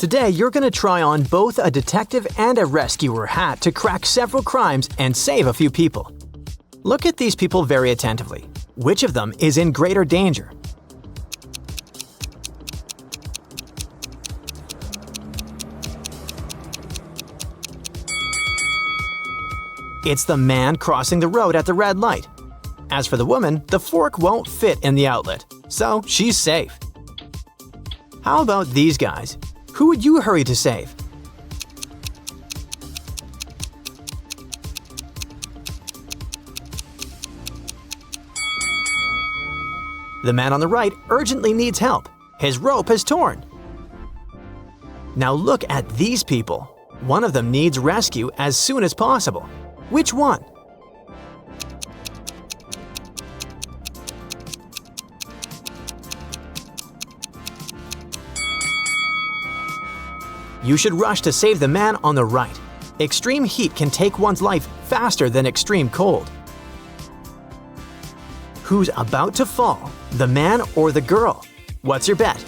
Today, you're going to try on both a detective and a rescuer hat to crack several crimes and save a few people. Look at these people very attentively. Which of them is in greater danger? It's the man crossing the road at the red light. As for the woman, the fork won't fit in the outlet, so she's safe. How about these guys? Who would you hurry to save? The man on the right urgently needs help. His rope has torn. Now look at these people. One of them needs rescue as soon as possible. Which one? You should rush to save the man on the right. Extreme heat can take one's life faster than extreme cold. Who's about to fall, the man or the girl? What's your bet?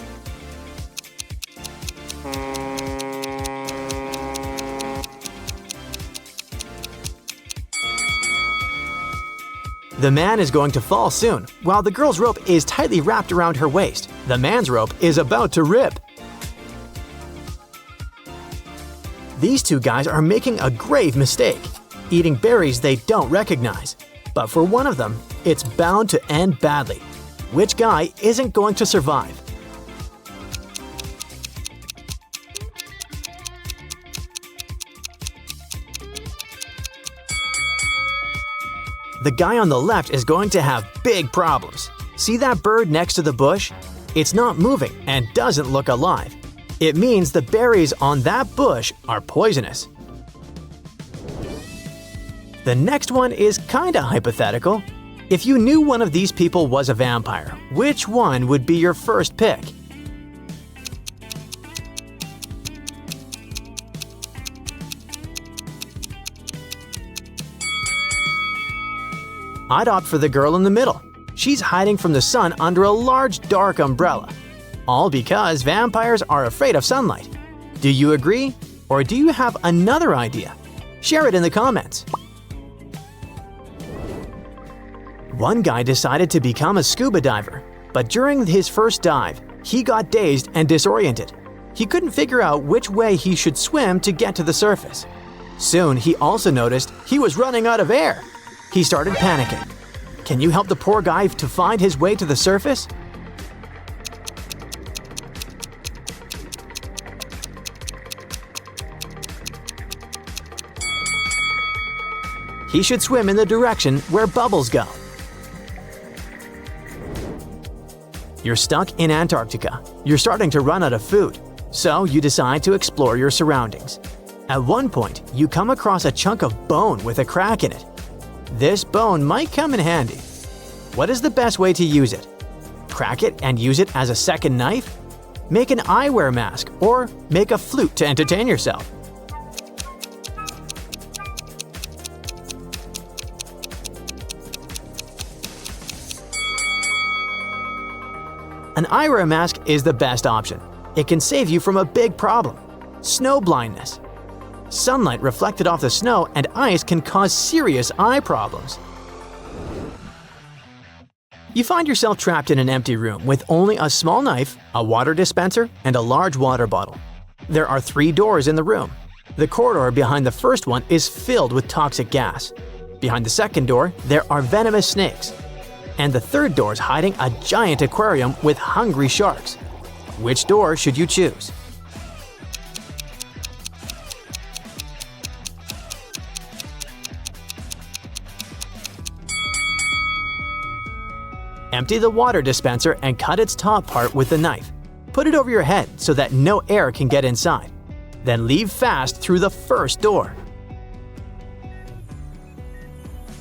The man is going to fall soon. While the girl's rope is tightly wrapped around her waist, the man's rope is about to rip. These two guys are making a grave mistake, eating berries they don't recognize. But for one of them, it's bound to end badly. Which guy isn't going to survive? The guy on the left is going to have big problems. See that bird next to the bush? It's not moving and doesn't look alive. It means the berries on that bush are poisonous. The next one is kinda hypothetical. If you knew one of these people was a vampire, which one would be your first pick? I'd opt for the girl in the middle. She's hiding from the sun under a large dark umbrella. All because vampires are afraid of sunlight. Do you agree? Or do you have another idea? Share it in the comments. One guy decided to become a scuba diver, but during his first dive, he got dazed and disoriented. He couldn't figure out which way he should swim to get to the surface. Soon, he also noticed he was running out of air. He started panicking. Can you help the poor guy to find his way to the surface? He should swim in the direction where bubbles go. You're stuck in Antarctica. You're starting to run out of food, so you decide to explore your surroundings. At one point, you come across a chunk of bone with a crack in it. This bone might come in handy. What is the best way to use it? Crack it and use it as a second knife? Make an eyewear mask or make a flute to entertain yourself. An eyewear mask is the best option. It can save you from a big problem: snow blindness. Sunlight reflected off the snow and ice can cause serious eye problems. You find yourself trapped in an empty room with only a small knife, a water dispenser, and a large water bottle. There are 3 doors in the room. The corridor behind the first one is filled with toxic gas. Behind the second door, there are venomous snakes. And the third door is hiding a giant aquarium with hungry sharks. Which door should you choose? Empty the water dispenser and cut its top part with the knife. Put it over your head so that no air can get inside. Then leave fast through the first door.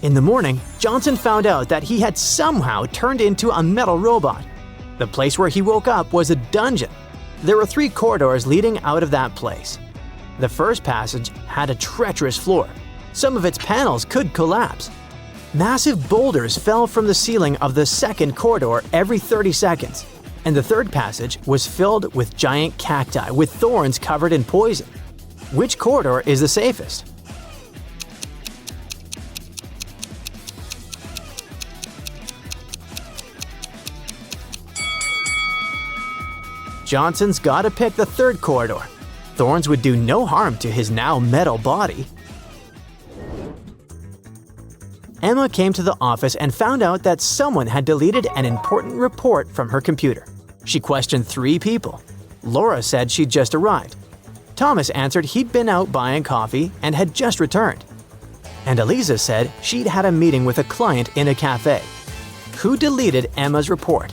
In the morning, Johnson found out that he had somehow turned into a metal robot. The place where he woke up was a dungeon. There were 3 corridors leading out of that place. The first passage had a treacherous floor. Some of its panels could collapse. Massive boulders fell from the ceiling of the second corridor every 30 seconds. and the third passage was filled with giant cacti with thorns covered in poison. Which corridor is the safest? Johnson's gotta pick the third corridor. Thorns would do no harm to his now metal body. Emma came to the office and found out that someone had deleted an important report from her computer. She questioned 3 people. Laura said she'd just arrived. Thomas answered he'd been out buying coffee and had just returned. And Eliza said she'd had a meeting with a client in a cafe. Who deleted Emma's report?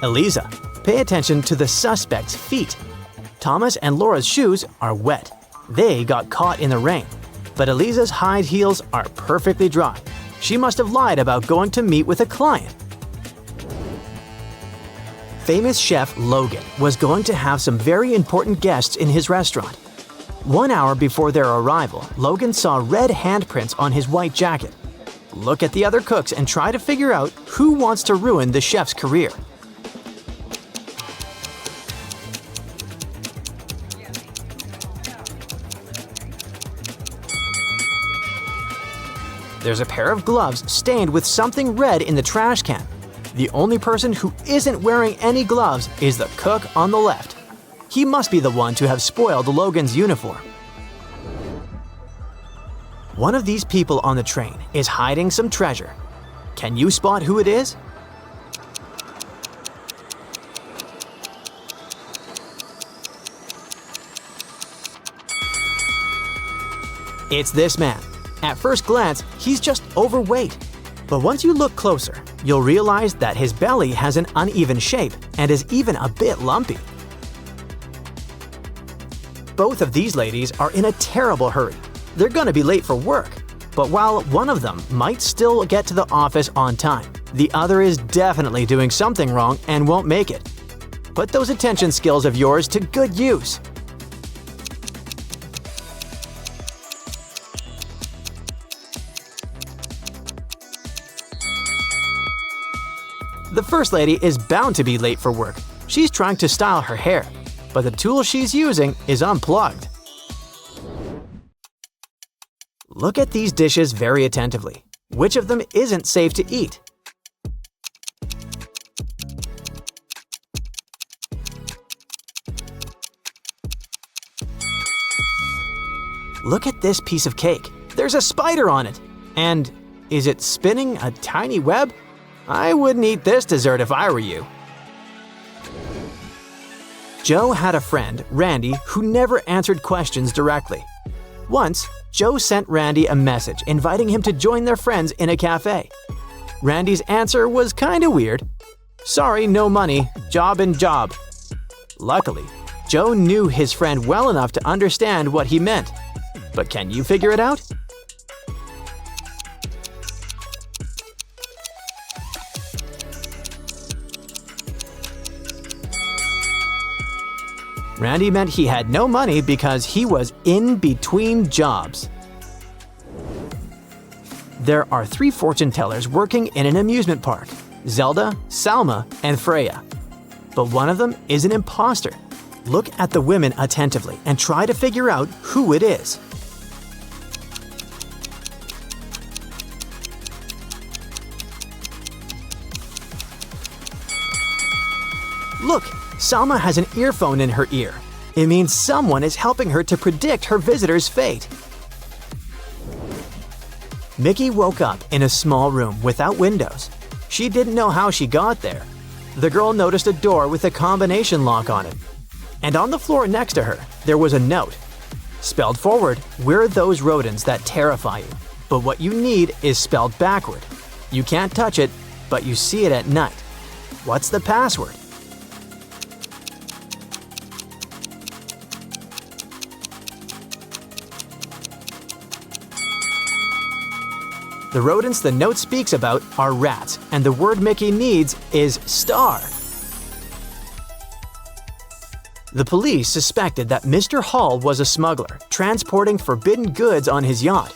Eliza. Pay attention to the suspect's feet. Thomas and Laura's shoes are wet. They got caught in the rain. But Eliza's high heels are perfectly dry. She must have lied about going to meet with a client. Famous chef Logan was going to have some very important guests in his restaurant. 1 hour before their arrival, Logan saw red handprints on his white jacket. Look at the other cooks and try to figure out who wants to ruin the chef's career. There's a pair of gloves stained with something red in the trash can. The only person who isn't wearing any gloves is the cook on the left. He must be the one to have spoiled Logan's uniform. One of these people on the train is hiding some treasure. Can you spot who it is? It's this man. At first glance, he's just overweight. But once you look closer, you'll realize that his belly has an uneven shape and is even a bit lumpy. Both of these ladies are in a terrible hurry. They're gonna be late for work. But while one of them might still get to the office on time, the other is definitely doing something wrong and won't make it. Put those attention skills of yours to good use. The first lady is bound to be late for work. She's trying to style her hair, but the tool she's using is unplugged. Look at these dishes very attentively. Which of them isn't safe to eat? Look at this piece of cake. There's a spider on it. And is it spinning a tiny web? I wouldn't eat this dessert if I were you. Joe had a friend, Randy, who never answered questions directly. Once, Joe sent Randy a message inviting him to join their friends in a cafe. Randy's answer was kinda weird. Sorry, no money, job and job. Luckily, Joe knew his friend well enough to understand what he meant. But can you figure it out? Randy meant he had no money because he was in between jobs. There are 3 fortune tellers working in an amusement park: Zelda, Salma, and Freya. But one of them is an imposter. Look at the women attentively and try to figure out who it is. Look! Salma has an earphone in her ear. It means someone is helping her to predict her visitor's fate. Mickey woke up in a small room without windows. She didn't know how she got there. The girl noticed a door with a combination lock on it. And on the floor next to her, there was a note. Spelled forward, "We're those rodents that terrify you. But what you need is spelled backward. You can't touch it, but you see it at night. What's the password?" The rodents the note speaks about are rats, and the word Mickey needs is star. The police suspected that Mr. Hall was a smuggler, transporting forbidden goods on his yacht.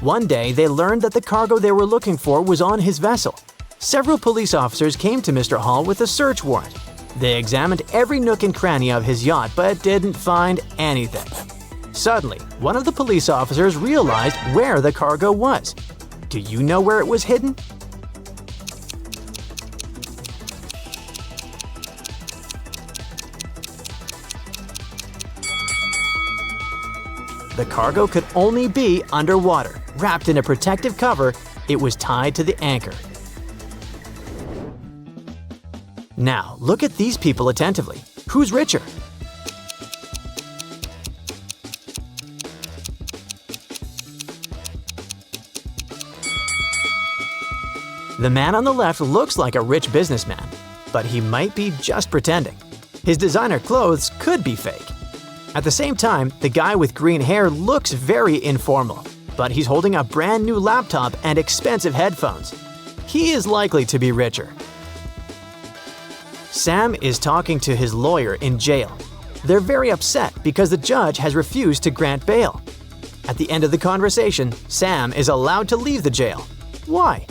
One day, they learned that the cargo they were looking for was on his vessel. Several police officers came to Mr. Hall with a search warrant. They examined every nook and cranny of his yacht but didn't find anything. Suddenly, one of the police officers realized where the cargo was. Do you know where it was hidden? The cargo could only be underwater. Wrapped in a protective cover, it was tied to the anchor. Now, look at these people attentively. Who's richer? The man on the left looks like a rich businessman, but he might be just pretending. His designer clothes could be fake. At the same time, the guy with green hair looks very informal, but he's holding a brand new laptop and expensive headphones. He is likely to be richer. Sam is talking to his lawyer in jail. They're very upset because the judge has refused to grant bail. At the end of the conversation, Sam is allowed to leave the jail. Why?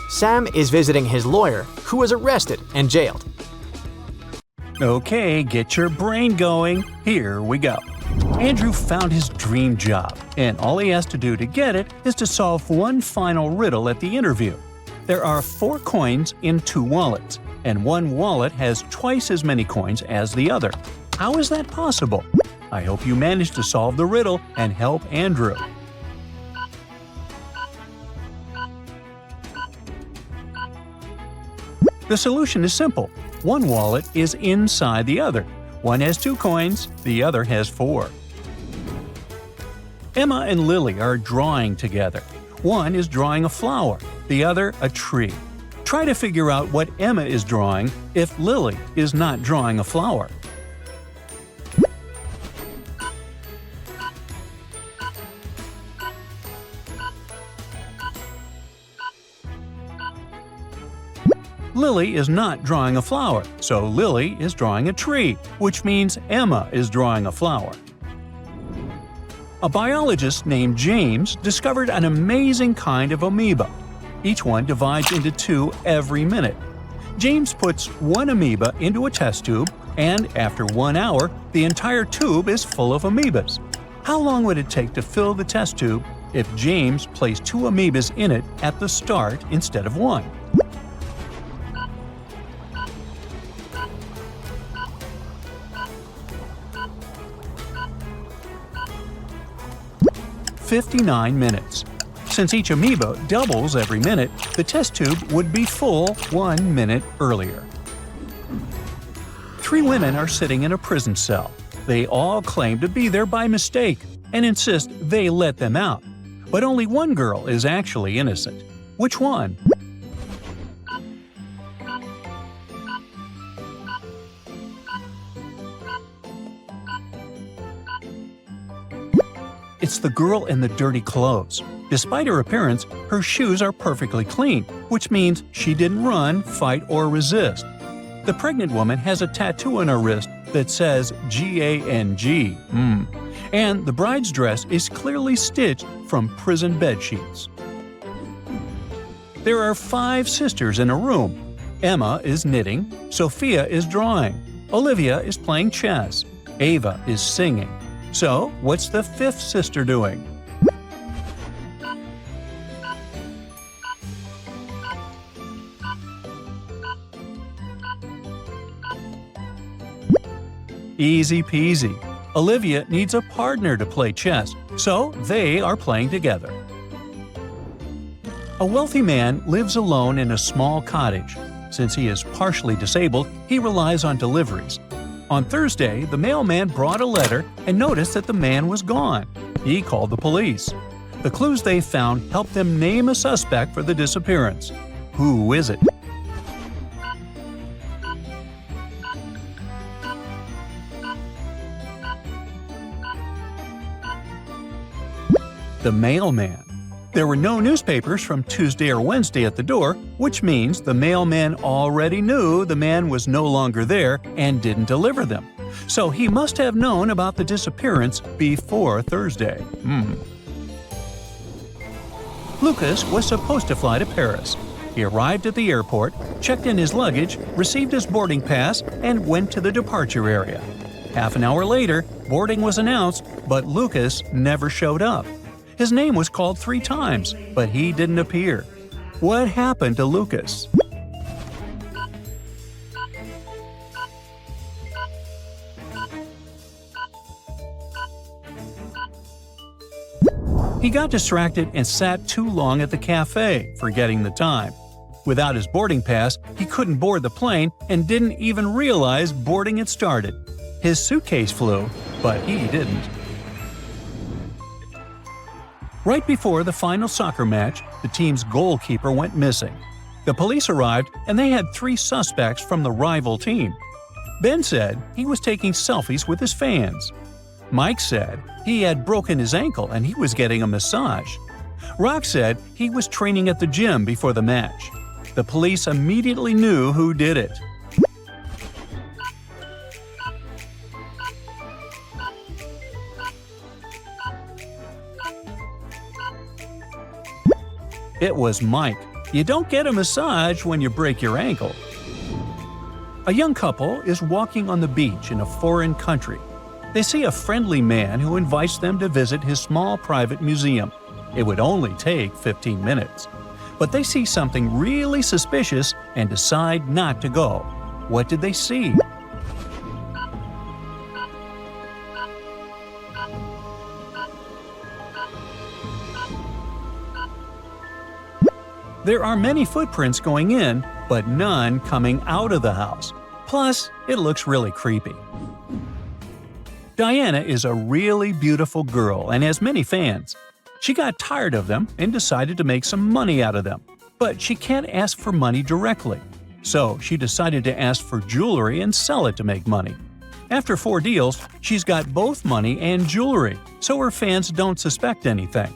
Sam is visiting his lawyer, who was arrested and jailed. Okay, get your brain going. Here we go. Andrew found his dream job, and all he has to do to get it is to solve one final riddle at the interview. There are 4 coins in 2 wallets, and one wallet has twice as many coins as the other. How is that possible? I hope you manage to solve the riddle and help Andrew. The solution is simple. One wallet is inside the other. One has 2 coins, the other has 4. Emma and Lily are drawing together. One is drawing a flower, the other a tree. Try to figure out what Emma is drawing if Lily is not drawing a flower. Lily is not drawing a flower, so Lily is drawing a tree, which means Emma is drawing a flower. A biologist named James discovered an amazing kind of amoeba. Each one divides into 2 every minute. James puts one amoeba into a test tube, and after 1 hour, the entire tube is full of amoebas. How long would it take to fill the test tube if James placed 2 amoebas in it at the start instead of 1? 59 minutes. Since each amoeba doubles every minute, the test tube would be full 1 minute earlier. 3 women are sitting in a prison cell. They all claim to be there by mistake and insist they let them out. But only one girl is actually innocent. Which one? It's the girl in the dirty clothes. Despite her appearance, her shoes are perfectly clean, which means she didn't run, fight, or resist. The pregnant woman has a tattoo on her wrist that says G-A-N-G, and the bride's dress is clearly stitched from prison bedsheets. There are 5 sisters in a room. Emma is knitting, Sophia is drawing, Olivia is playing chess, Ava is singing. So, what's the 5th sister doing? Easy peasy. Olivia needs a partner to play chess, so they are playing together. A wealthy man lives alone in a small cottage. Since he is partially disabled, he relies on deliveries. On Thursday, the mailman brought a letter and noticed that the man was gone. He called the police. The clues they found helped them name a suspect for the disappearance. Who is it? The mailman. There were no newspapers from Tuesday or Wednesday at the door, which means the mailman already knew the man was no longer there and didn't deliver them. So he must have known about the disappearance before Thursday. Lucas was supposed to fly to Paris. He arrived at the airport, checked in his luggage, received his boarding pass, and went to the departure area. Half an hour later, boarding was announced, but Lucas never showed up. His name was called 3 times, but he didn't appear. What happened to Lucas? He got distracted and sat too long at the cafe, forgetting the time. Without his boarding pass, he couldn't board the plane and didn't even realize boarding had started. His suitcase flew, but he didn't. Right before the final soccer match, the team's goalkeeper went missing. The police arrived and they had 3 suspects from the rival team. Ben said he was taking selfies with his fans. Mike said he had broken his ankle and he was getting a massage. Rock said he was training at the gym before the match. The police immediately knew who did it. It was Mike. You don't get a massage when you break your ankle. A young couple is walking on the beach in a foreign country. They see a friendly man who invites them to visit his small private museum. It would only take 15 minutes. But they see something really suspicious and decide not to go. What did they see? There are many footprints going in, but none coming out of the house. Plus, it looks really creepy. Diana is a really beautiful girl and has many fans. She got tired of them and decided to make some money out of them. But she can't ask for money directly. So she decided to ask for jewelry and sell it to make money. After 4 deals, she's got both money and jewelry, so her fans don't suspect anything.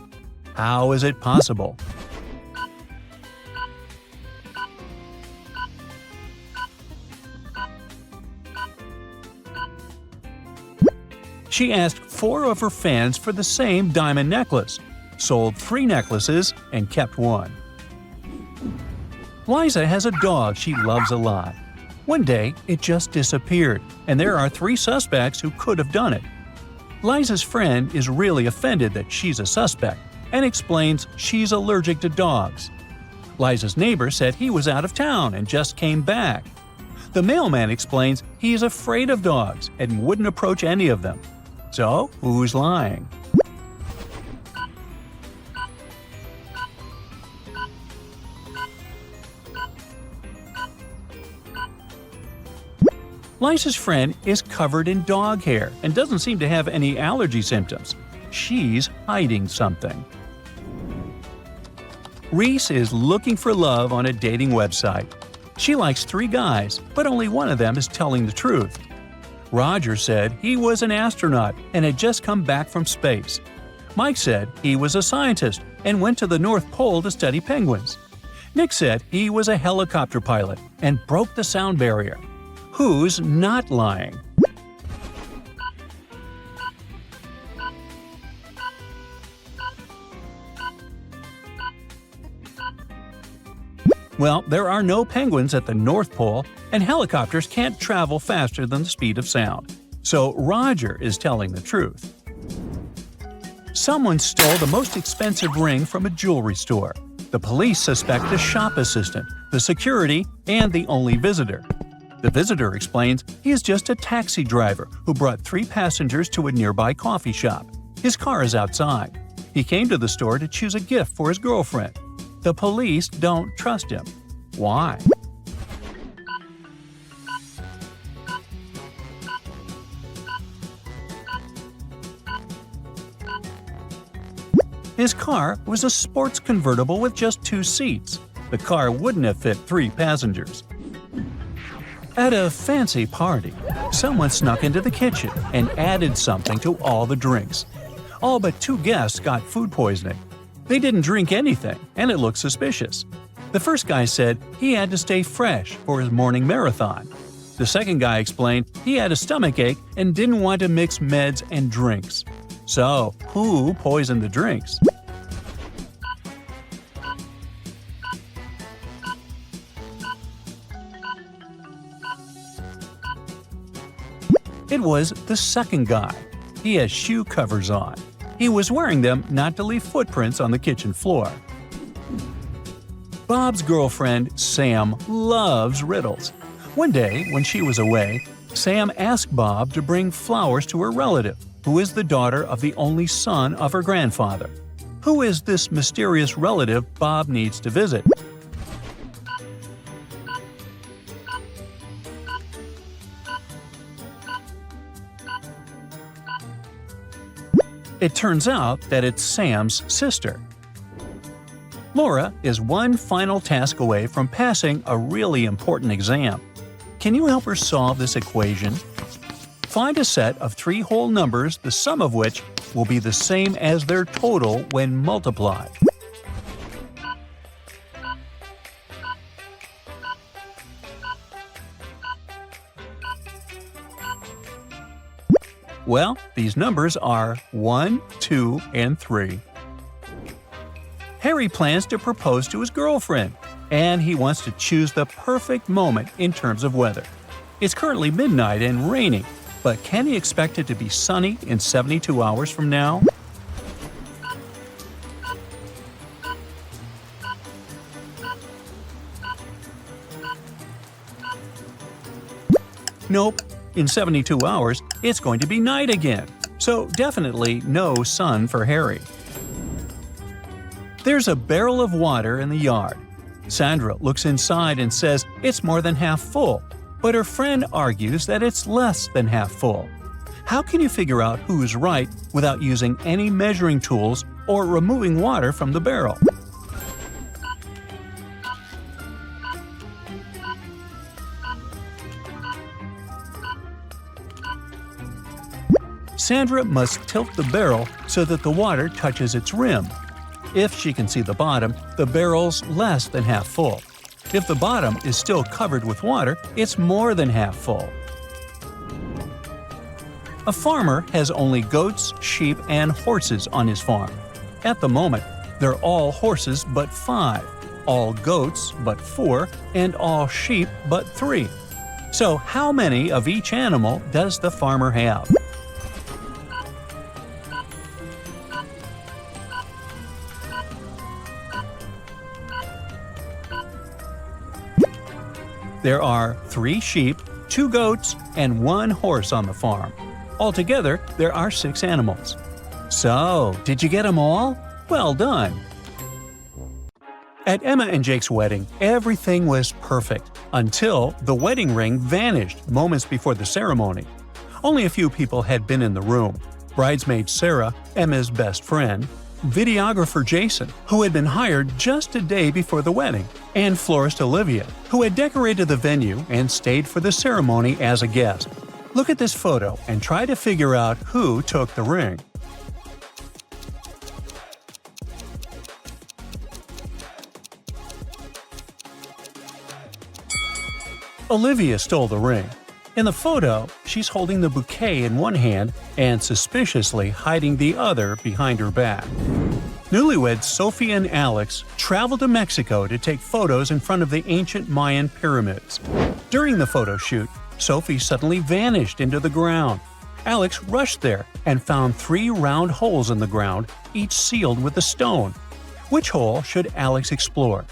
How is it possible? She asked 4 of her fans for the same diamond necklace, sold 3 necklaces, and kept 1. Liza has a dog she loves a lot. One day, it just disappeared, and there are 3 suspects who could have done it. Liza's friend is really offended that she's a suspect and explains she's allergic to dogs. Liza's neighbor said he was out of town and just came back. The mailman explains he's afraid of dogs and wouldn't approach any of them. So, who's lying? Liza's friend is covered in dog hair and doesn't seem to have any allergy symptoms. She's hiding something. Reese is looking for love on a dating website. She likes 3 guys, but only one of them is telling the truth. Roger said he was an astronaut and had just come back from space. Mike said he was a scientist and went to the North Pole to study penguins. Nick said he was a helicopter pilot and broke the sound barrier. Who's not lying? Well, there are no penguins at the North Pole, and helicopters can't travel faster than the speed of sound. So Roger is telling the truth. Someone stole the most expensive ring from a jewelry store. The police suspect the shop assistant, the security, and the only visitor. The visitor explains he is just a taxi driver who brought 3 passengers to a nearby coffee shop. His car is outside. He came to the store to choose a gift for his girlfriend. The police don't trust him. Why? His car was a sports convertible with just 2 seats. The car wouldn't have fit 3 passengers. At a fancy party, someone snuck into the kitchen and added something to all the drinks. All but 2 guests got food poisoning. They didn't drink anything, and it looked suspicious. The first guy said he had to stay fresh for his morning marathon. The second guy explained he had a stomachache and didn't want to mix meds and drinks. So, who poisoned the drinks? It was the second guy. He has shoe covers on. He was wearing them not to leave footprints on the kitchen floor. Bob's girlfriend, Sam, loves riddles. One day, when she was away, Sam asked Bob to bring flowers to her relative, who is the daughter of the only son of her grandfather. Who is this mysterious relative Bob needs to visit? It turns out that it's Sam's sister. Laura is one final task away from passing a really important exam. Can you help her solve this equation? Find a set of 3 whole numbers, the sum of which will be the same as their total when multiplied. Well, these numbers are 1, 2, and 3. Harry plans to propose to his girlfriend, and he wants to choose the perfect moment in terms of weather. It's currently midnight and raining, but can he expect it to be sunny in 72 hours from now? Nope. In 72 hours, it's going to be night again, so definitely no sun for Harry. There's a barrel of water in the yard. Sandra looks inside and says it's more than half full, but her friend argues that it's less than half full. How can you figure out who's right without using any measuring tools or removing water from the barrel? Sandra must tilt the barrel so that the water touches its rim. If she can see the bottom, the barrel's less than half full. If the bottom is still covered with water, it's more than half full. A farmer has only goats, sheep, and horses on his farm. At the moment, they're all horses but 5, all goats but 4, and all sheep but 3. So how many of each animal does the farmer have? There are 3 sheep, 2 goats, and 1 horse on the farm. Altogether, there are 6 animals. So, did you get them all? Well done! At Emma and Jake's wedding, everything was perfect until the wedding ring vanished moments before the ceremony. Only a few people had been in the room. Bridesmaid Sarah, Emma's best friend, videographer Jason, who had been hired just a day before the wedding, and florist Olivia, who had decorated the venue and stayed for the ceremony as a guest. Look at this photo and try to figure out who took the ring. Olivia stole the ring. In the photo, she's holding the bouquet in one hand and suspiciously hiding the other behind her back. Newlyweds Sophie and Alex traveled to Mexico to take photos in front of the ancient Mayan pyramids. During the photo shoot, Sophie suddenly vanished into the ground. Alex rushed there and found 3 round holes in the ground, each sealed with a stone. Which hole should Alex explore?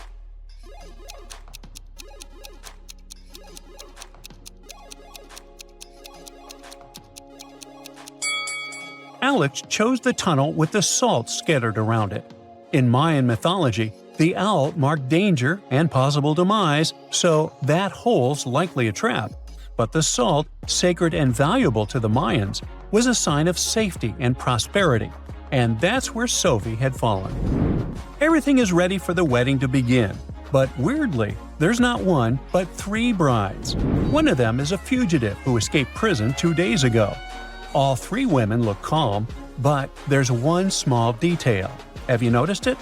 Alex chose the tunnel with the salt scattered around it. In Mayan mythology, the owl marked danger and possible demise, so that hole's likely a trap. But the salt, sacred and valuable to the Mayans, was a sign of safety and prosperity, and that's where Sophie had fallen. Everything is ready for the wedding to begin, but weirdly, there's not 1, but 3 brides. One of them is a fugitive who escaped prison 2 days ago. All 3 women look calm, But there's one small detail. Have you noticed it?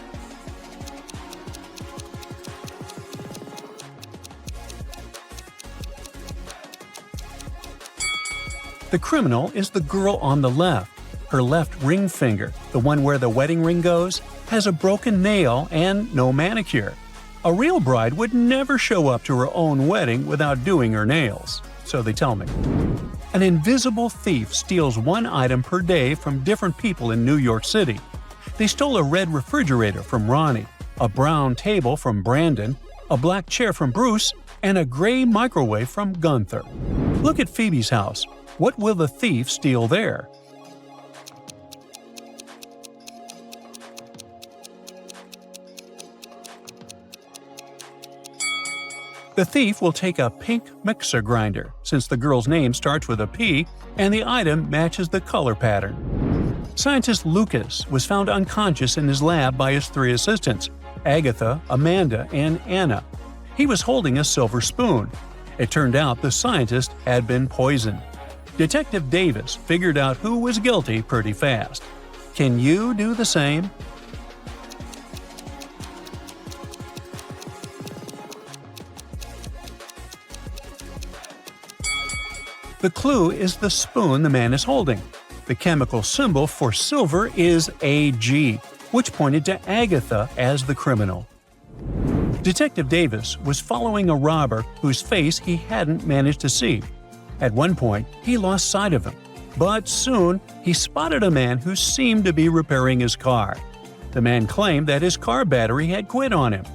The criminal is the girl on the left. Her left ring finger, the one where the wedding ring goes, has a broken nail and no manicure. A real bride would never show up to her own wedding without doing her nails, so they tell me. An invisible thief steals one item per day from different people in New York City. They stole a red refrigerator from Ronnie, a brown table from Brandon, a black chair from Bruce, and a gray microwave from Gunther. Look at Phoebe's house. What will the thief steal there? The thief will take a pink mixer grinder, since the girl's name starts with a P and the item matches the color pattern. Scientist Lucas was found unconscious in his lab by his 3 assistants, Agatha, Amanda, and Anna. He was holding a silver spoon. It turned out the scientist had been poisoned. Detective Davis figured out who was guilty pretty fast. Can you do the same? The clue is the spoon the man is holding. The chemical symbol for silver is Ag, which pointed to Agatha as the criminal. Detective Davis was following a robber whose face he hadn't managed to see. At one point, he lost sight of him, but soon he spotted a man who seemed to be repairing his car. The man claimed that his car battery had quit on him.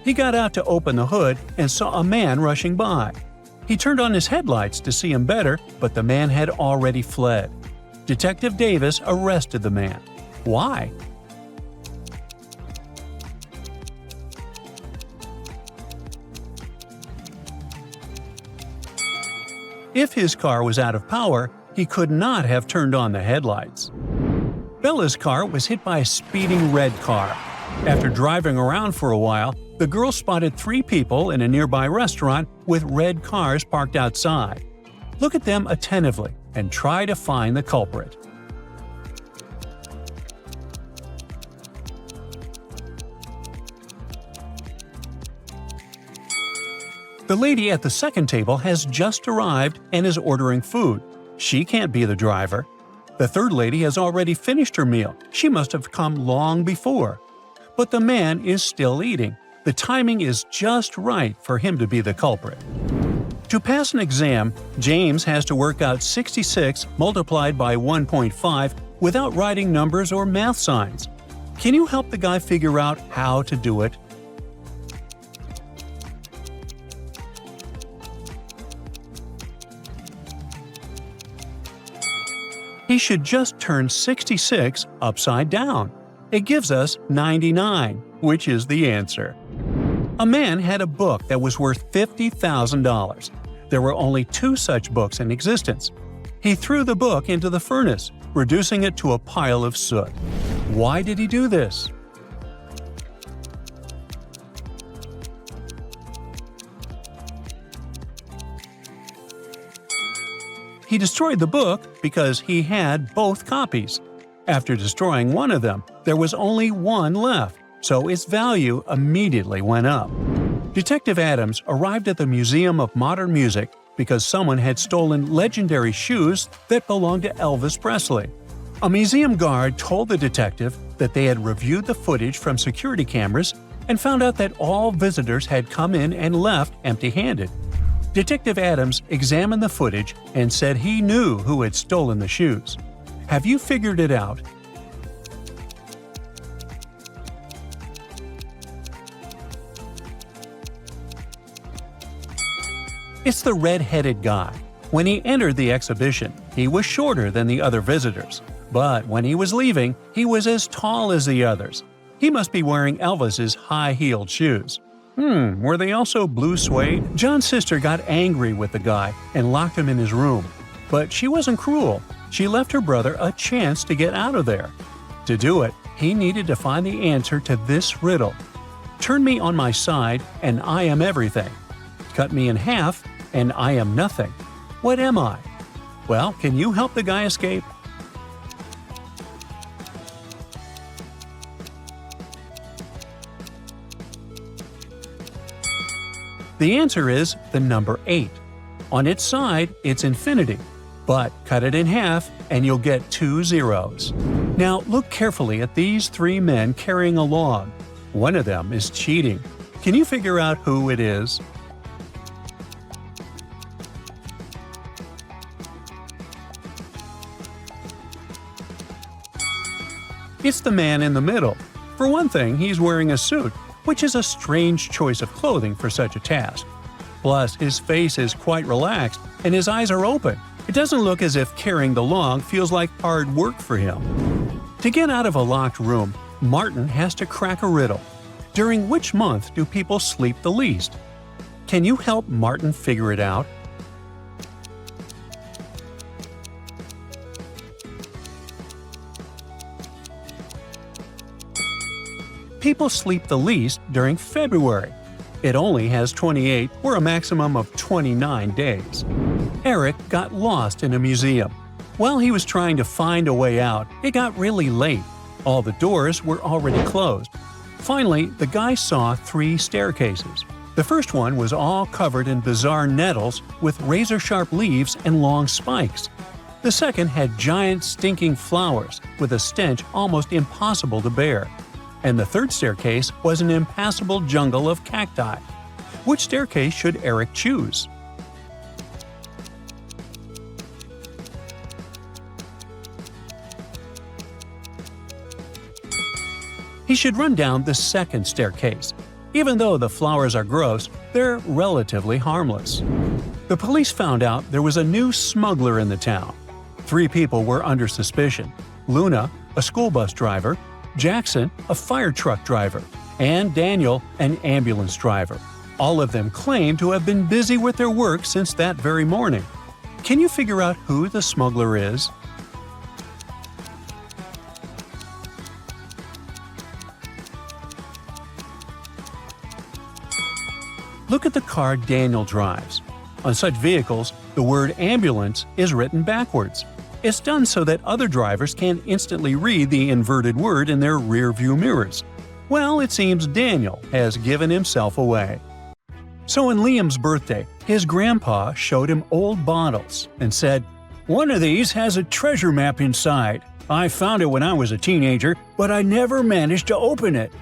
He got out to open the hood and saw a man rushing by. He turned on his headlights to see him better, but the man had already fled. Detective Davis arrested the man. Why? If his car was out of power, he could not have turned on the headlights. Bella's car was hit by a speeding red car. After driving around for a while, the girl spotted 3 people in a nearby restaurant with red cars parked outside. Look at them attentively and try to find the culprit. The lady at the second table has just arrived and is ordering food. She can't be the driver. The third lady has already finished her meal. She must have come long before. But the man is still eating. The timing is just right for him to be the culprit. To pass an exam, James has to work out 66 multiplied by 1.5 without writing numbers or math signs. Can you help the guy figure out how to do it? He should just turn 66 upside down. It gives us 99, which is the answer. A man had a book that was worth $50,000. There were only 2 such books in existence. He threw the book into the furnace, reducing it to a pile of soot. Why did he do this? He destroyed the book because he had both copies. After destroying one of them, there was only one left, so its value immediately went up. Detective Adams arrived at the Museum of Modern Music because someone had stolen legendary shoes that belonged to Elvis Presley. A museum guard told the detective that they had reviewed the footage from security cameras and found out that all visitors had come in and left empty-handed. Detective Adams examined the footage and said he knew who had stolen the shoes. Have you figured it out? It's the red-headed guy. When he entered the exhibition, he was shorter than the other visitors. But when he was leaving, he was as tall as the others. He must be wearing Elvis's high-heeled shoes. Were they also blue suede? John's sister got angry with the guy and locked him in his room. But she wasn't cruel. She left her brother a chance to get out of there. To do it, he needed to find the answer to this riddle. Turn me on my side, and I am everything. Cut me in half, and I am nothing. What am I? Well, can you help the guy escape? The answer is the number 8. On its side, it's infinity. But cut it in half and you'll get 2 zeros. Now look carefully at these 3 men carrying a log. One of them is cheating. Can you figure out who it is? It's the man in the middle. For one thing, he's wearing a suit, which is a strange choice of clothing for such a task. Plus, his face is quite relaxed and his eyes are open. It doesn't look as if carrying the log feels like hard work for him. To get out of a locked room, Martin has to crack a riddle. During which month do people sleep the least? Can you help Martin figure it out? People sleep the least during February. It only has 28 or a maximum of 29 days. Eric got lost in a museum. While he was trying to find a way out, it got really late. All the doors were already closed. Finally, the guy saw 3 staircases. The first one was all covered in bizarre nettles with razor-sharp leaves and long spikes. The second had giant stinking flowers with a stench almost impossible to bear. And the third staircase was an impassable jungle of cacti. Which staircase should Eric choose? He should run down the second staircase. Even though the flowers are gross, they're relatively harmless. The police found out there was a new smuggler in the town. 3 people were under suspicion: Luna, a school bus driver, Jackson, a fire truck driver, and Daniel, an ambulance driver. All of them claim to have been busy with their work since that very morning. Can you figure out who the smuggler is? Look at the car Daniel drives. On such vehicles, the word ambulance is written backwards. It's done so that other drivers can instantly read the inverted word in their rear-view mirrors. Well, it seems Daniel has given himself away. So on Liam's birthday, his grandpa showed him old bottles and said, "One of these has a treasure map inside. I found it when I was a teenager, but I never managed to open it."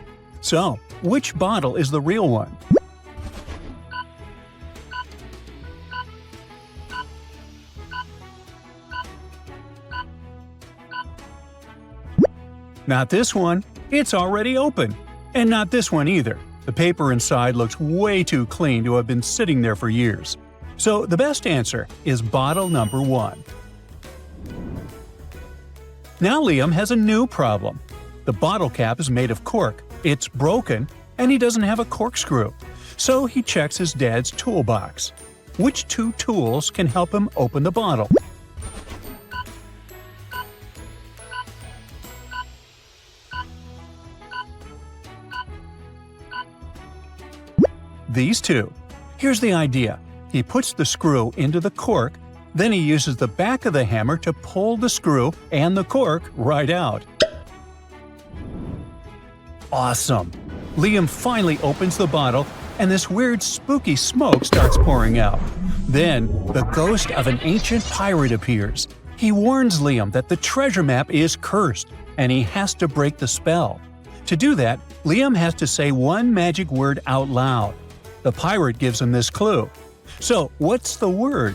So, which bottle is the real one? Not this one. It's already open. And not this one either. The paper inside looks way too clean to have been sitting there for years. So the best answer is bottle number 1. Now Liam has a new problem. The bottle cap is made of cork, it's broken, and he doesn't have a corkscrew. So he checks his dad's toolbox. Which 2 tools can help him open the bottle? These 2. Here's the idea. He puts the screw into the cork, then he uses the back of the hammer to pull the screw and the cork right out. Awesome! Liam finally opens the bottle, and this weird spooky smoke starts pouring out. Then, the ghost of an ancient pirate appears. He warns Liam that the treasure map is cursed, and he has to break the spell. To do that, Liam has to say one magic word out loud. The pirate gives him this clue. So, what's the word?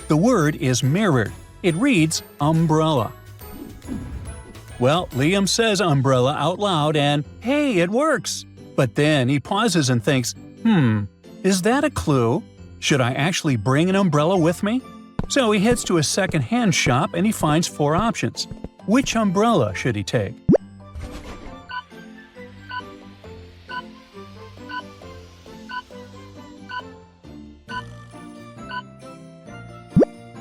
The word is mirrored. It reads umbrella. Well, Liam says umbrella out loud and, hey, it works! But then he pauses and thinks, is that a clue? Should I actually bring an umbrella with me? So he heads to a second-hand shop and he finds 4 options. Which umbrella should he take?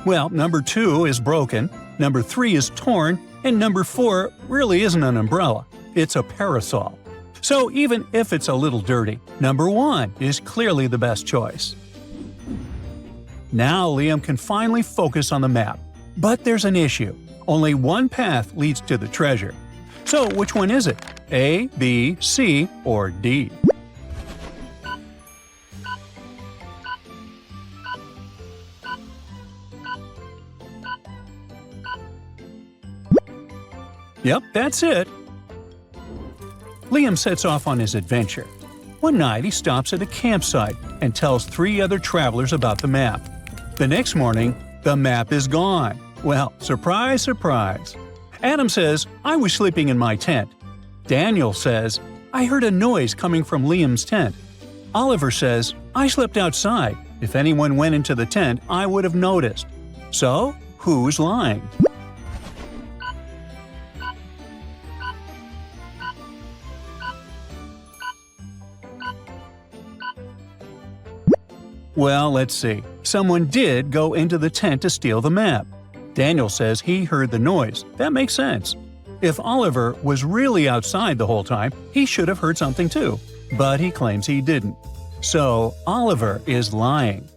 Well, number 2 is broken, number 3 is torn, and number 4 really isn't an umbrella. It's a parasol. So even if it's a little dirty, number 1 is clearly the best choice. Now Liam can finally focus on the map. But there's an issue. Only one path leads to the treasure. So which one is it? A, B, C, or D? Yep, that's it. Liam sets off on his adventure. One night he stops at a campsite and tells 3 other travelers about the map. The next morning, the map is gone. Well, surprise, surprise. Adam says, "I was sleeping in my tent." Daniel says, "I heard a noise coming from Liam's tent." Oliver says, "I slept outside. If anyone went into the tent, I would have noticed." So, who's lying? Well, let's see. Someone did go into the tent to steal the map. Daniel says he heard the noise. That makes sense. If Oliver was really outside the whole time, he should have heard something too. But he claims he didn't. So, Oliver is lying.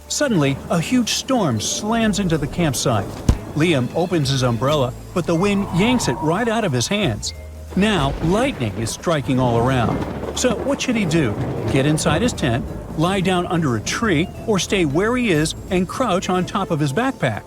Suddenly, a huge storm slams into the campsite. Liam opens his umbrella, but the wind yanks it right out of his hands. Now, lightning is striking all around. So, what should he do? Get inside his tent, lie down under a tree, or stay where he is and crouch on top of his backpack?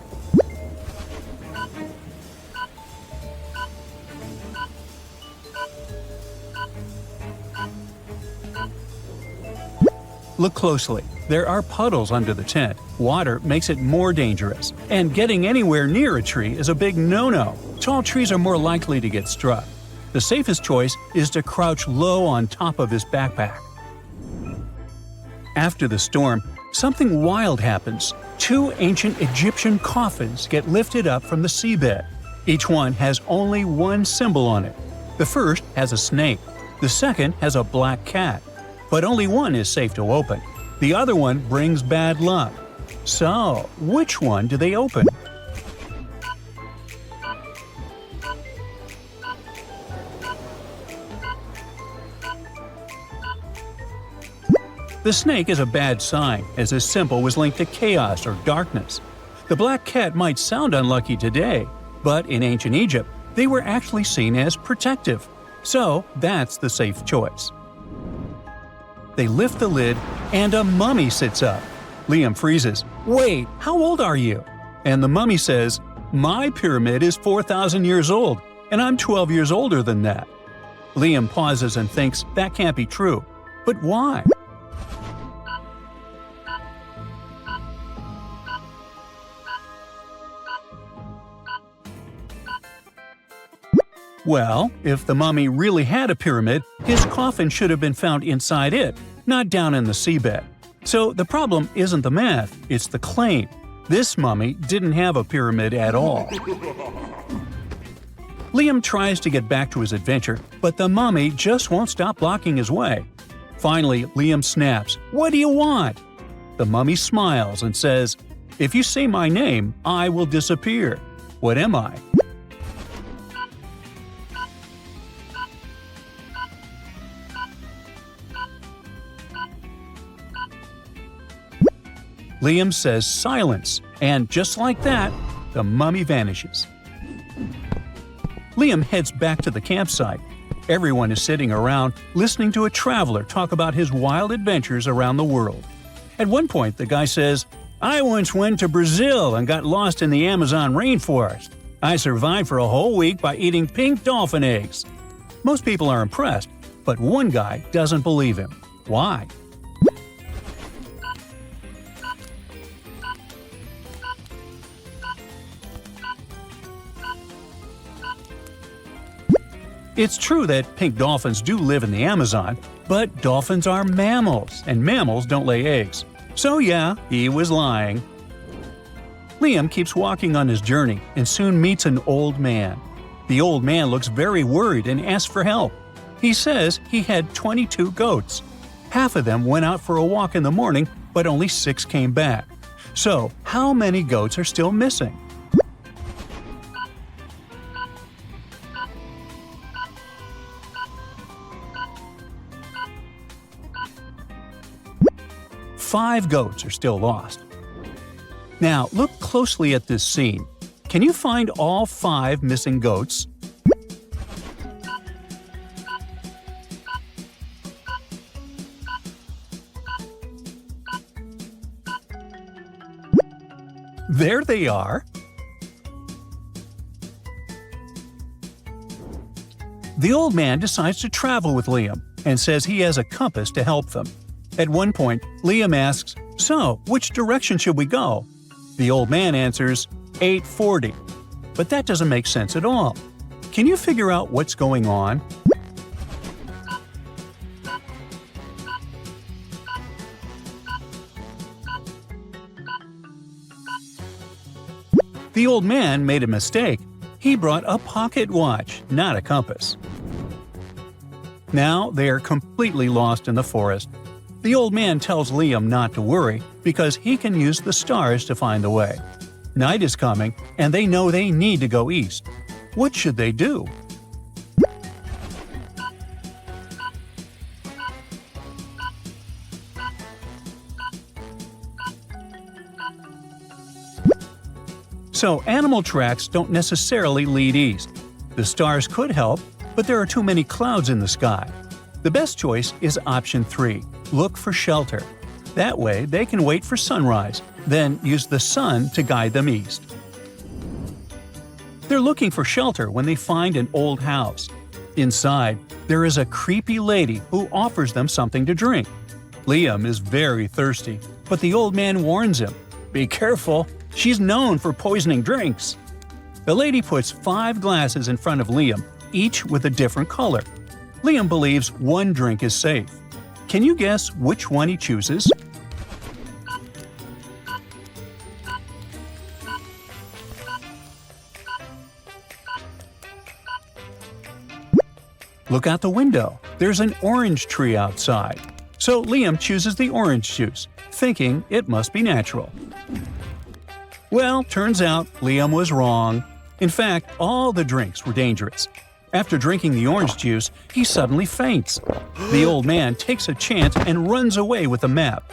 Look closely. There are puddles under the tent. Water makes it more dangerous. And getting anywhere near a tree is a big no-no. Tall trees are more likely to get struck. The safest choice is to crouch low on top of his backpack. After the storm, something wild happens. 2 ancient Egyptian coffins get lifted up from the seabed. Each one has only one symbol on it. The first has a snake. The second has a black cat. But only one is safe to open. The other one brings bad luck. So, which one do they open? The snake is a bad sign, as this symbol was linked to chaos or darkness. The black cat might sound unlucky today, but in ancient Egypt, they were actually seen as protective. So, that's the safe choice. They lift the lid, and a mummy sits up. Liam freezes. "Wait, how old are you?" And the mummy says, "My pyramid is 4,000 years old, and I'm 12 years older than that." Liam pauses and thinks that can't be true. But why? Well, if the mummy really had a pyramid, his coffin should have been found inside it, not down in the seabed. So the problem isn't the math, it's the claim. This mummy didn't have a pyramid at all. Liam tries to get back to his adventure, but the mummy just won't stop blocking his way. Finally, Liam snaps, "What do you want?" The mummy smiles and says, "If you say my name, I will disappear. What am I?" Liam says silence, and just like that, the mummy vanishes. Liam heads back to the campsite. Everyone is sitting around, listening to a traveler talk about his wild adventures around the world. At one point, the guy says, "I once went to Brazil and got lost in the Amazon rainforest. I survived for a whole week by eating pink dolphin eggs." Most people are impressed, but one guy doesn't believe him. Why? It's true that pink dolphins do live in the Amazon, but dolphins are mammals, and mammals don't lay eggs. So yeah, he was lying. Liam keeps walking on his journey and soon meets an old man. The old man looks very worried and asks for help. He says he had 22 goats. Half of them went out for a walk in the morning, but only 6 came back. So, how many goats are still missing? Five goats are still lost. Now, look closely at this scene. Can you find all 5 missing goats? There they are! The old man decides to travel with Liam and says he has a compass to help them. At one point, Liam asks, "So, which direction should we go?" The old man answers, 840. But that doesn't make sense at all. Can you figure out what's going on? The old man made a mistake. He brought a pocket watch, not a compass. Now they are completely lost in the forest. The old man tells Liam not to worry because he can use the stars to find the way. Night is coming, and they know they need to go east. What should they do? So animal tracks don't necessarily lead east. The stars could help, but there are too many clouds in the sky. The best choice is option 3. Look for shelter. That way they can wait for sunrise, then use the sun to guide them east. They're looking for shelter when they find an old house. Inside, there is a creepy lady who offers them something to drink. Liam is very thirsty, but the old man warns him, "Be careful, she's known for poisoning drinks." The lady puts 5 glasses in front of Liam, each with a different color. Liam believes one drink is safe. Can you guess which one he chooses? Look out the window. There's an orange tree outside. So Liam chooses the orange juice, thinking it must be natural. Well, turns out Liam was wrong. In fact, all the drinks were dangerous. After drinking the orange juice, he suddenly faints. The old man takes a chance and runs away with the map.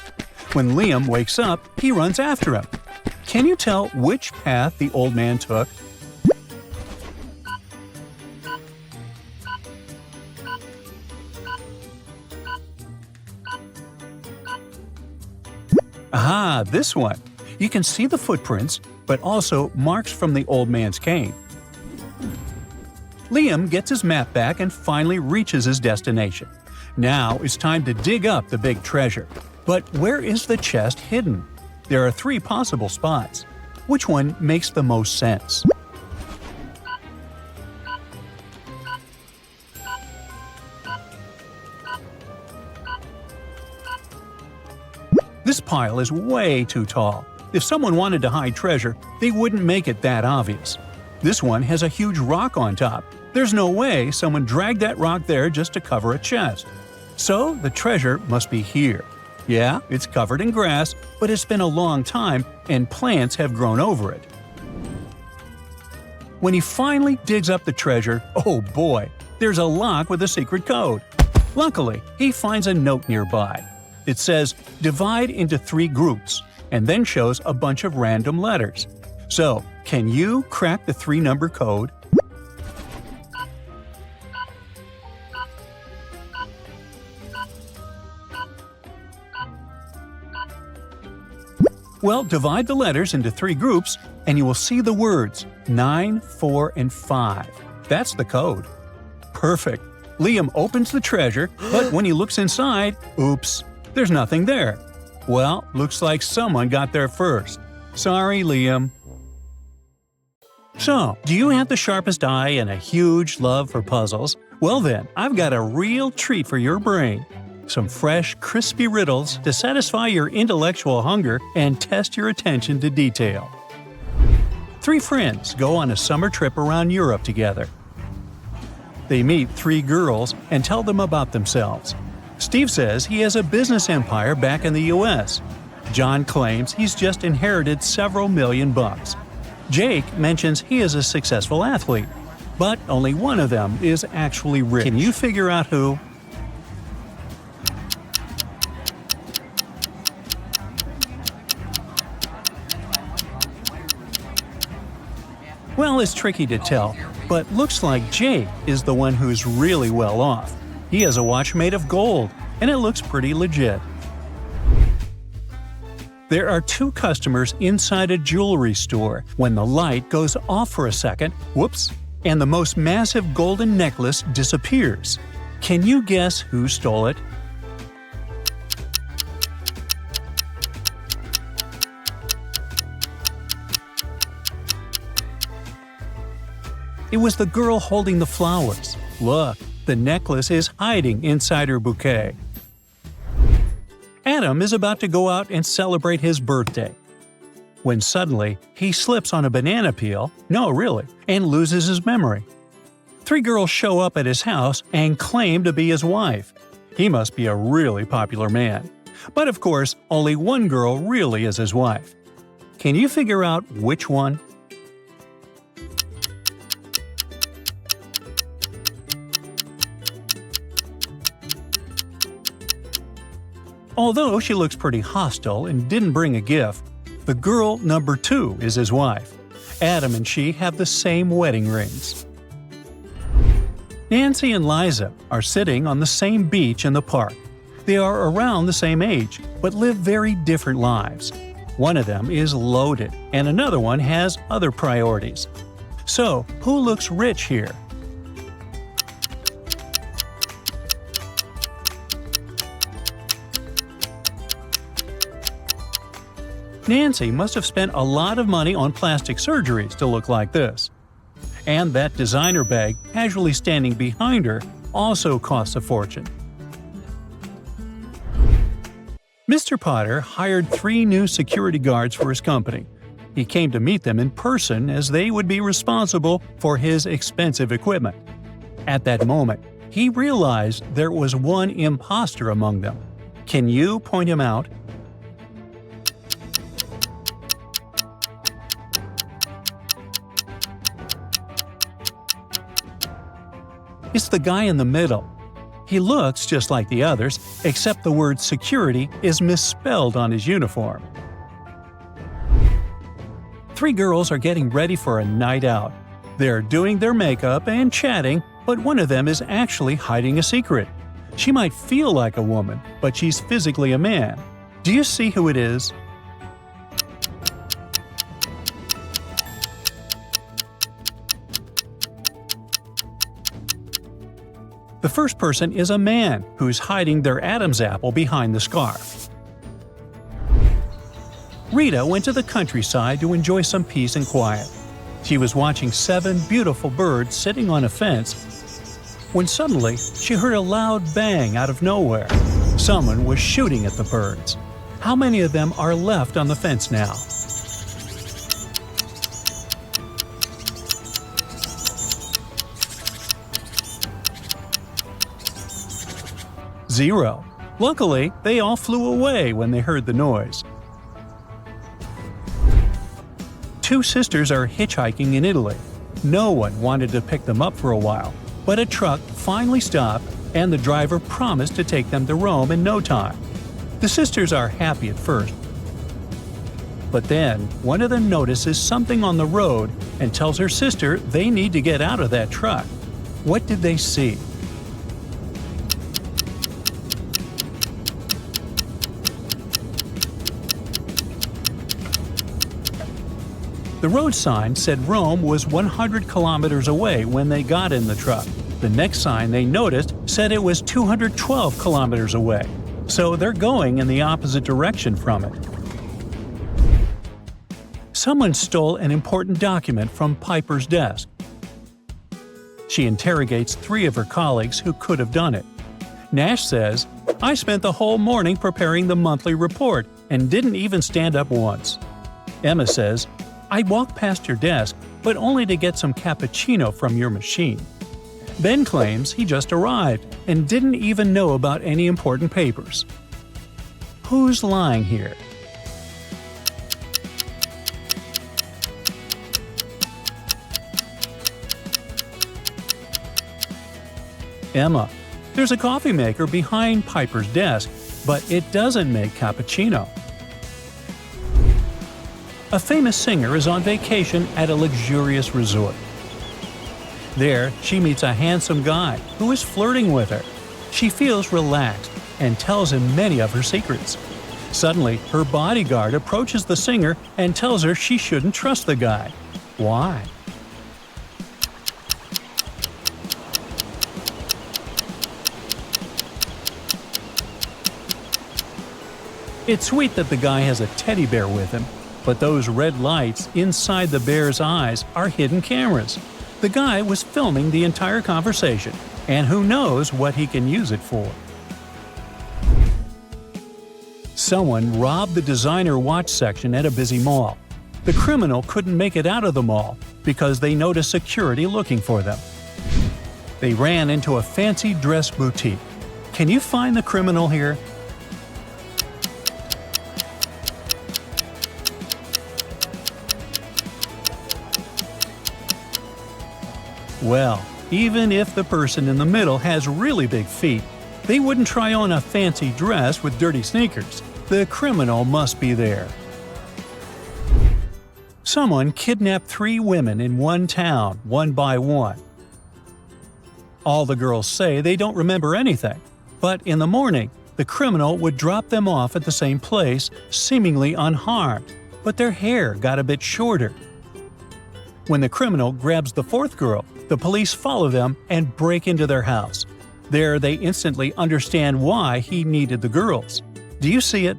When Liam wakes up, he runs after him. Can you tell which path the old man took? Aha, this one. You can see the footprints, but also marks from the old man's cane. Liam gets his map back and finally reaches his destination. Now it's time to dig up the big treasure. But where is the chest hidden? There are 3 possible spots. Which one makes the most sense? This pile is way too tall. If someone wanted to hide treasure, they wouldn't make it that obvious. This one has a huge rock on top. There's no way someone dragged that rock there just to cover a chest. So the treasure must be here. Yeah, it's covered in grass, but it's been a long time and plants have grown over it. When he finally digs up the treasure, oh boy, there's a lock with a secret code. Luckily, he finds a note nearby. It says, "Divide into 3 groups," and then shows a bunch of random letters. So, can you crack the 3-number code? Well, divide the letters into 3 groups, and you will see the words 9, 4, and 5. That's the code. Perfect. Liam opens the treasure, but when he looks inside, oops, there's nothing there. Well, looks like someone got there first. Sorry, Liam. So, do you have the sharpest eye and a huge love for puzzles? Well then, I've got a real treat for your brain. Some fresh, crispy riddles to satisfy your intellectual hunger and test your attention to detail. 3 friends go on a summer trip around Europe together. They meet 3 girls and tell them about themselves. Steve says he has a business empire back in the US. John claims he's just inherited several million bucks. Jake mentions he is a successful athlete, but only one of them is actually rich. Can you figure out who? Well, it's tricky to tell, but looks like Jake is the one who's really well off. He has a watch made of gold, and it looks pretty legit. There are two customers inside a jewelry store when the light goes off for a second, whoops, and the most massive golden necklace disappears. Can you guess who stole it? It was the girl holding the flowers. Look, the necklace is hiding inside her bouquet. Adam is about to go out and celebrate his birthday, when suddenly he slips on a banana peel, no really, and loses his memory. Three girls show up at his house and claim to be his wife. He must be a really popular man. But of course, only one girl really is his wife. Can you figure out which one? Although she looks pretty hostile and didn't bring a gift, the girl number 2 is his wife. Adam and she have the same wedding rings. Nancy and Liza are sitting on the same beach in the park. They are around the same age, but live very different lives. One of them is loaded, and another one has other priorities. So, who looks rich here? Nancy must have spent a lot of money on plastic surgeries to look like this. And that designer bag casually standing behind her also costs a fortune. Mr. Potter hired 3 new security guards for his company. He came to meet them in person as they would be responsible for his expensive equipment. At that moment, he realized there was one imposter among them. Can you point him out? It's the guy in the middle. He looks just like the others, except the word security is misspelled on his uniform. 3 girls are getting ready for a night out. They're doing their makeup and chatting, but one of them is actually hiding a secret. She might feel like a woman, but she's physically a man. Do you see who it is? The first person is a man who's hiding their Adam's apple behind the scarf. Rita went to the countryside to enjoy some peace and quiet. She was watching 7 beautiful birds sitting on a fence when suddenly she heard a loud bang out of nowhere. Someone was shooting at the birds. How many of them are left on the fence now? Zero. Luckily, they all flew away when they heard the noise. 2 sisters are hitchhiking in Italy. No one wanted to pick them up for a while, but a truck finally stopped and the driver promised to take them to Rome in no time. The sisters are happy at first. But then, one of them notices something on the road and tells her sister they need to get out of that truck. What did they see? The road sign said Rome was 100 kilometers away when they got in the truck. The next sign they noticed said it was 212 kilometers away, so they're going in the opposite direction from it. Someone stole an important document from Piper's desk. She interrogates 3 of her colleagues who could have done it. Nash says, "I spent the whole morning preparing the monthly report and didn't even stand up once." Emma says, "I walked past your desk, but only to get some cappuccino from your machine." Ben claims he just arrived and didn't even know about any important papers. Who's lying here? Emma. There's a coffee maker behind Piper's desk, but it doesn't make cappuccino. A famous singer is on vacation at a luxurious resort. There, she meets a handsome guy who is flirting with her. She feels relaxed and tells him many of her secrets. Suddenly, her bodyguard approaches the singer and tells her she shouldn't trust the guy. Why? It's sweet that the guy has a teddy bear with him, but those red lights inside the bear's eyes are hidden cameras. The guy was filming the entire conversation, and who knows what he can use it for. Someone robbed the designer watch section at a busy mall. The criminal couldn't make it out of the mall because they noticed security looking for them. They ran into a fancy dress boutique. Can you find the criminal here? Well, even if the person in the middle has really big feet, they wouldn't try on a fancy dress with dirty sneakers. The criminal must be there. Someone kidnapped 3 women in one town, one by one. All the girls say they don't remember anything, but in the morning, the criminal would drop them off at the same place, seemingly unharmed, but their hair got a bit shorter. When the criminal grabs the 4th girl, the police follow them and break into their house. There, they instantly understand why he needed the girls. Do you see it?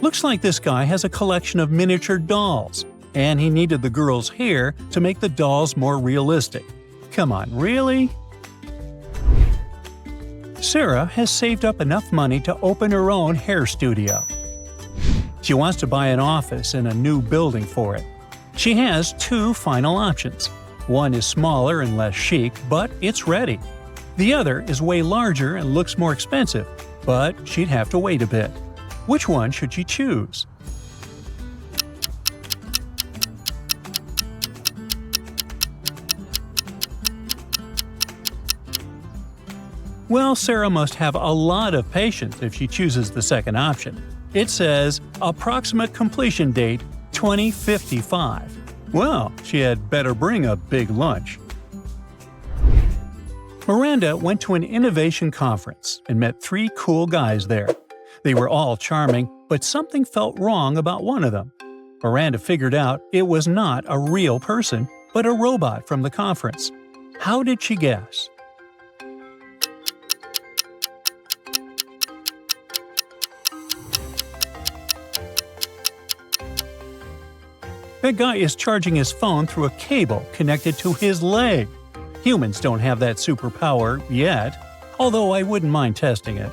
Looks like this guy has a collection of miniature dolls, and he needed the girls' hair to make the dolls more realistic. Come on, really? Sarah has saved up enough money to open her own hair studio. She wants to buy an office in a new building for it. She has 2 final options. One is smaller and less chic, but it's ready. The other is way larger and looks more expensive, but she'd have to wait a bit. Which one should she choose? Well, Sarah must have a lot of patience if she chooses the second option. It says, approximate completion date 2055. Well, she had better bring a big lunch. Miranda went to an innovation conference and met 3 cool guys there. They were all charming, but something felt wrong about one of them. Miranda figured out it was not a real person, but a robot from the conference. How did she guess? That guy is charging his phone through a cable connected to his leg. Humans don't have that superpower yet, although I wouldn't mind testing it.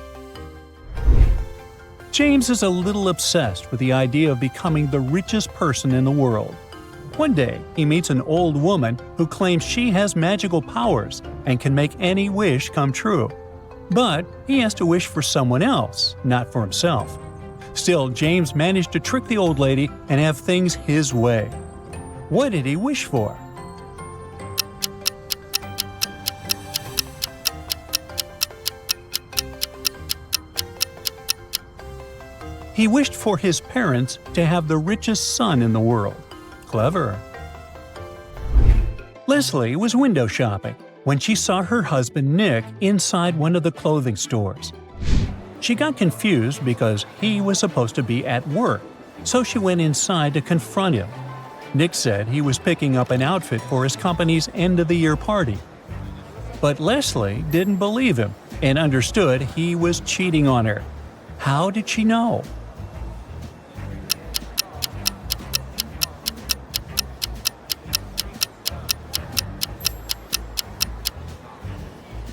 James is a little obsessed with the idea of becoming the richest person in the world. One day, he meets an old woman who claims she has magical powers and can make any wish come true. But he has to wish for someone else, not for himself. Still, James managed to trick the old lady and have things his way. What did he wish for? He wished for his parents to have the richest son in the world. Clever. Leslie was window shopping when she saw her husband Nick inside one of the clothing stores. She got confused because he was supposed to be at work, so she went inside to confront him. Nick said he was picking up an outfit for his company's end-of-the-year party. But Leslie didn't believe him and understood he was cheating on her. How did she know?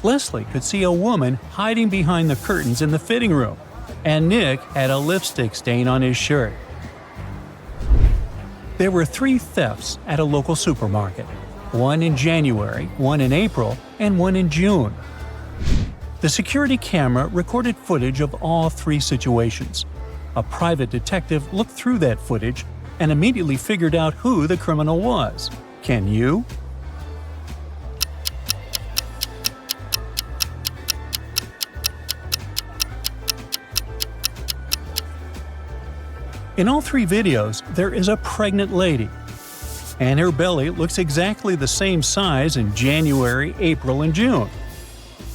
Leslie could see a woman hiding behind the curtains in the fitting room, and Nick had a lipstick stain on his shirt. There were 3 thefts at a local supermarket, one in January, one in April, and one in June. The security camera recorded footage of all 3 situations. A private detective looked through that footage and immediately figured out who the criminal was. Can you? In all three videos, there is a pregnant lady, and her belly looks exactly the same size in January, April, and June.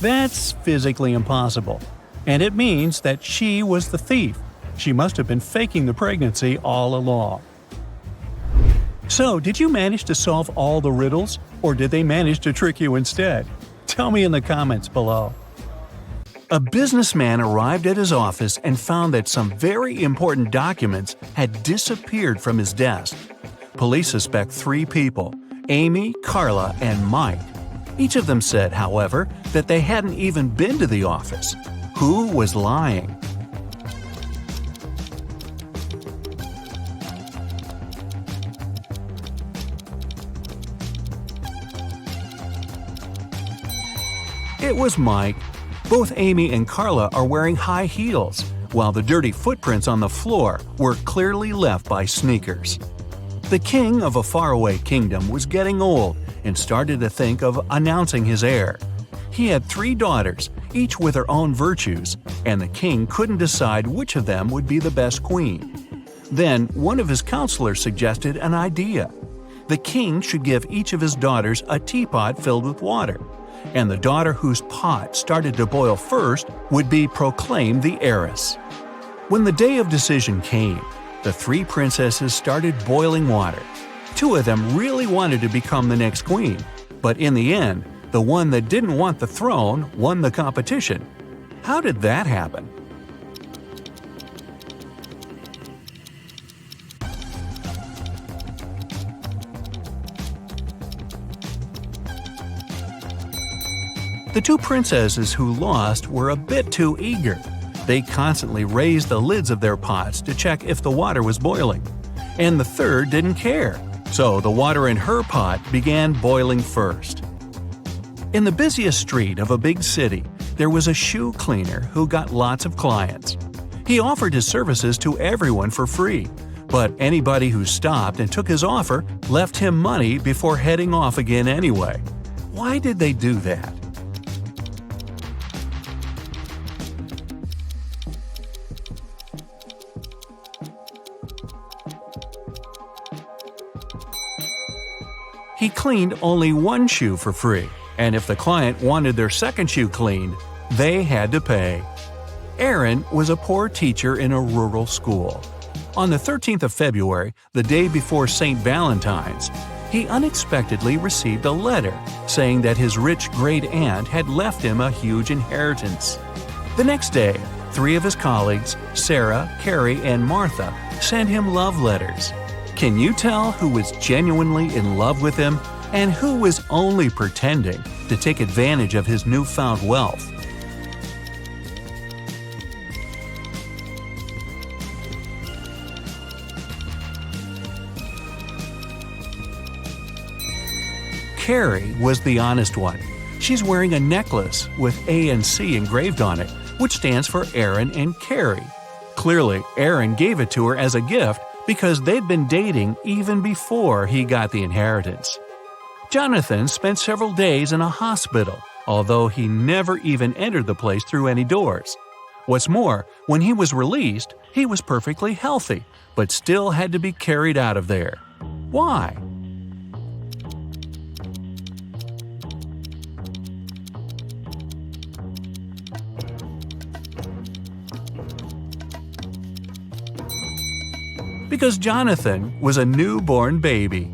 That's physically impossible, and it means that she was the thief. She must have been faking the pregnancy all along. So, did you manage to solve all the riddles, or did they manage to trick you instead? Tell me in the comments below. A businessman arrived at his office and found that some very important documents had disappeared from his desk. Police suspect 3 people: Amy, Carla, and Mike. Each of them said, however, that they hadn't even been to the office. Who was lying? It was Mike. Both Amy and Carla are wearing high heels, while the dirty footprints on the floor were clearly left by sneakers. The king of a faraway kingdom was getting old and started to think of announcing his heir. He had 3 daughters, each with her own virtues, and the king couldn't decide which of them would be the best queen. Then one of his counselors suggested an idea. The king should give each of his daughters a teapot filled with water, and the daughter whose pot started to boil first would be proclaimed the heiress. When the day of decision came, the 3 princesses started boiling water. 2 of them really wanted to become the next queen, but in the end, the one that didn't want the throne won the competition. How did that happen? The 2 princesses who lost were a bit too eager. They constantly raised the lids of their pots to check if the water was boiling. And the third didn't care, so the water in her pot began boiling first. In the busiest street of a big city, there was a shoe cleaner who got lots of clients. He offered his services to everyone for free, but anybody who stopped and took his offer left him money before heading off again anyway. Why did they do that? He cleaned only one shoe for free, and if the client wanted their second shoe cleaned, they had to pay. Aaron was a poor teacher in a rural school. On the 13th of February, the day before St. Valentine's, he unexpectedly received a letter saying that his rich great-aunt had left him a huge inheritance. The next day, 3 of his colleagues, Sarah, Carrie, and Martha, sent him love letters. Can you tell who was genuinely in love with him and who was only pretending to take advantage of his newfound wealth? Carrie was the honest one. She's wearing a necklace with A and C engraved on it, which stands for Aaron and Carrie. Clearly, Aaron gave it to her as a gift because they'd been dating even before he got the inheritance. Jonathan spent several days in a hospital, although he never even entered the place through any doors. What's more, when he was released, he was perfectly healthy, but still had to be carried out of there. Why? Because Jonathan was a newborn baby.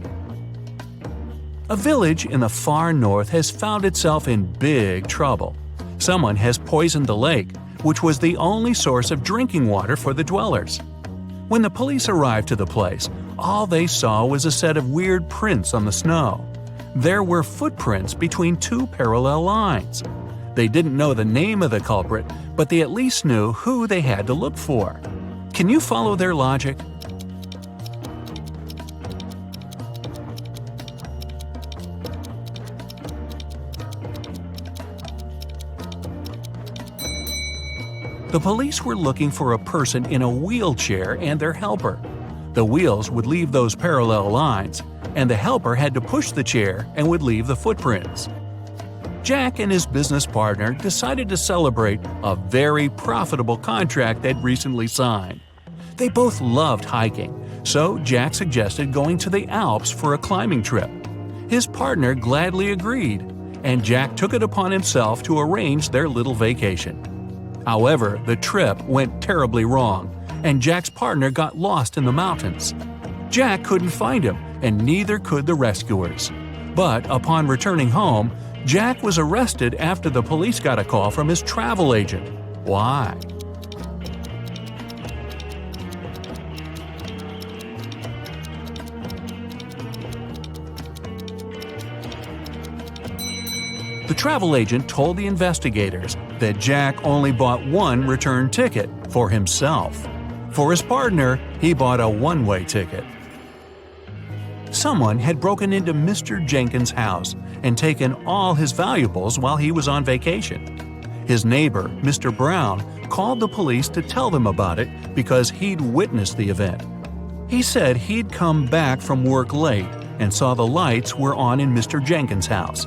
A village in the far north has found itself in big trouble. Someone has poisoned the lake, which was the only source of drinking water for the dwellers. When the police arrived to the place, all they saw was a set of weird prints on the snow. There were footprints between 2 parallel lines. They didn't know the name of the culprit, but they at least knew who they had to look for. Can you follow their logic? The police were looking for a person in a wheelchair and their helper. The wheels would leave those parallel lines, and the helper had to push the chair and would leave the footprints. Jack and his business partner decided to celebrate a very profitable contract they'd recently signed. They both loved hiking, so Jack suggested going to the Alps for a climbing trip. His partner gladly agreed, and Jack took it upon himself to arrange their little vacation. However, the trip went terribly wrong, and Jack's partner got lost in the mountains. Jack couldn't find him, and neither could the rescuers. But upon returning home, Jack was arrested after the police got a call from his travel agent. Why? The travel agent told the investigators that Jack only bought one return ticket for himself. For his partner, he bought a one-way ticket. Someone had broken into Mr. Jenkins' house and taken all his valuables while he was on vacation. His neighbor, Mr. Brown, called the police to tell them about it because he'd witnessed the event. He said he'd come back from work late and saw the lights were on in Mr. Jenkins' house.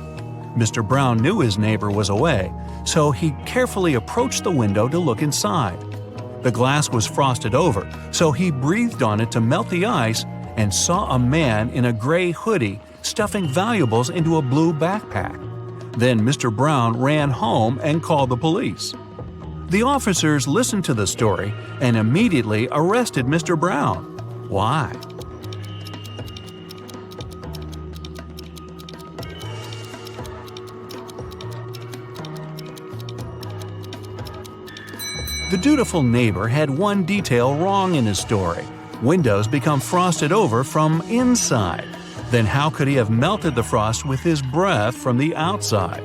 Mr. Brown knew his neighbor was away, so he carefully approached the window to look inside. The glass was frosted over, so he breathed on it to melt the ice and saw a man in a gray hoodie stuffing valuables into a blue backpack. Then Mr. Brown ran home and called the police. The officers listened to the story and immediately arrested Mr. Brown. Why? The dutiful neighbor had one detail wrong in his story. Windows become frosted over from inside. Then how could he have melted the frost with his breath from the outside?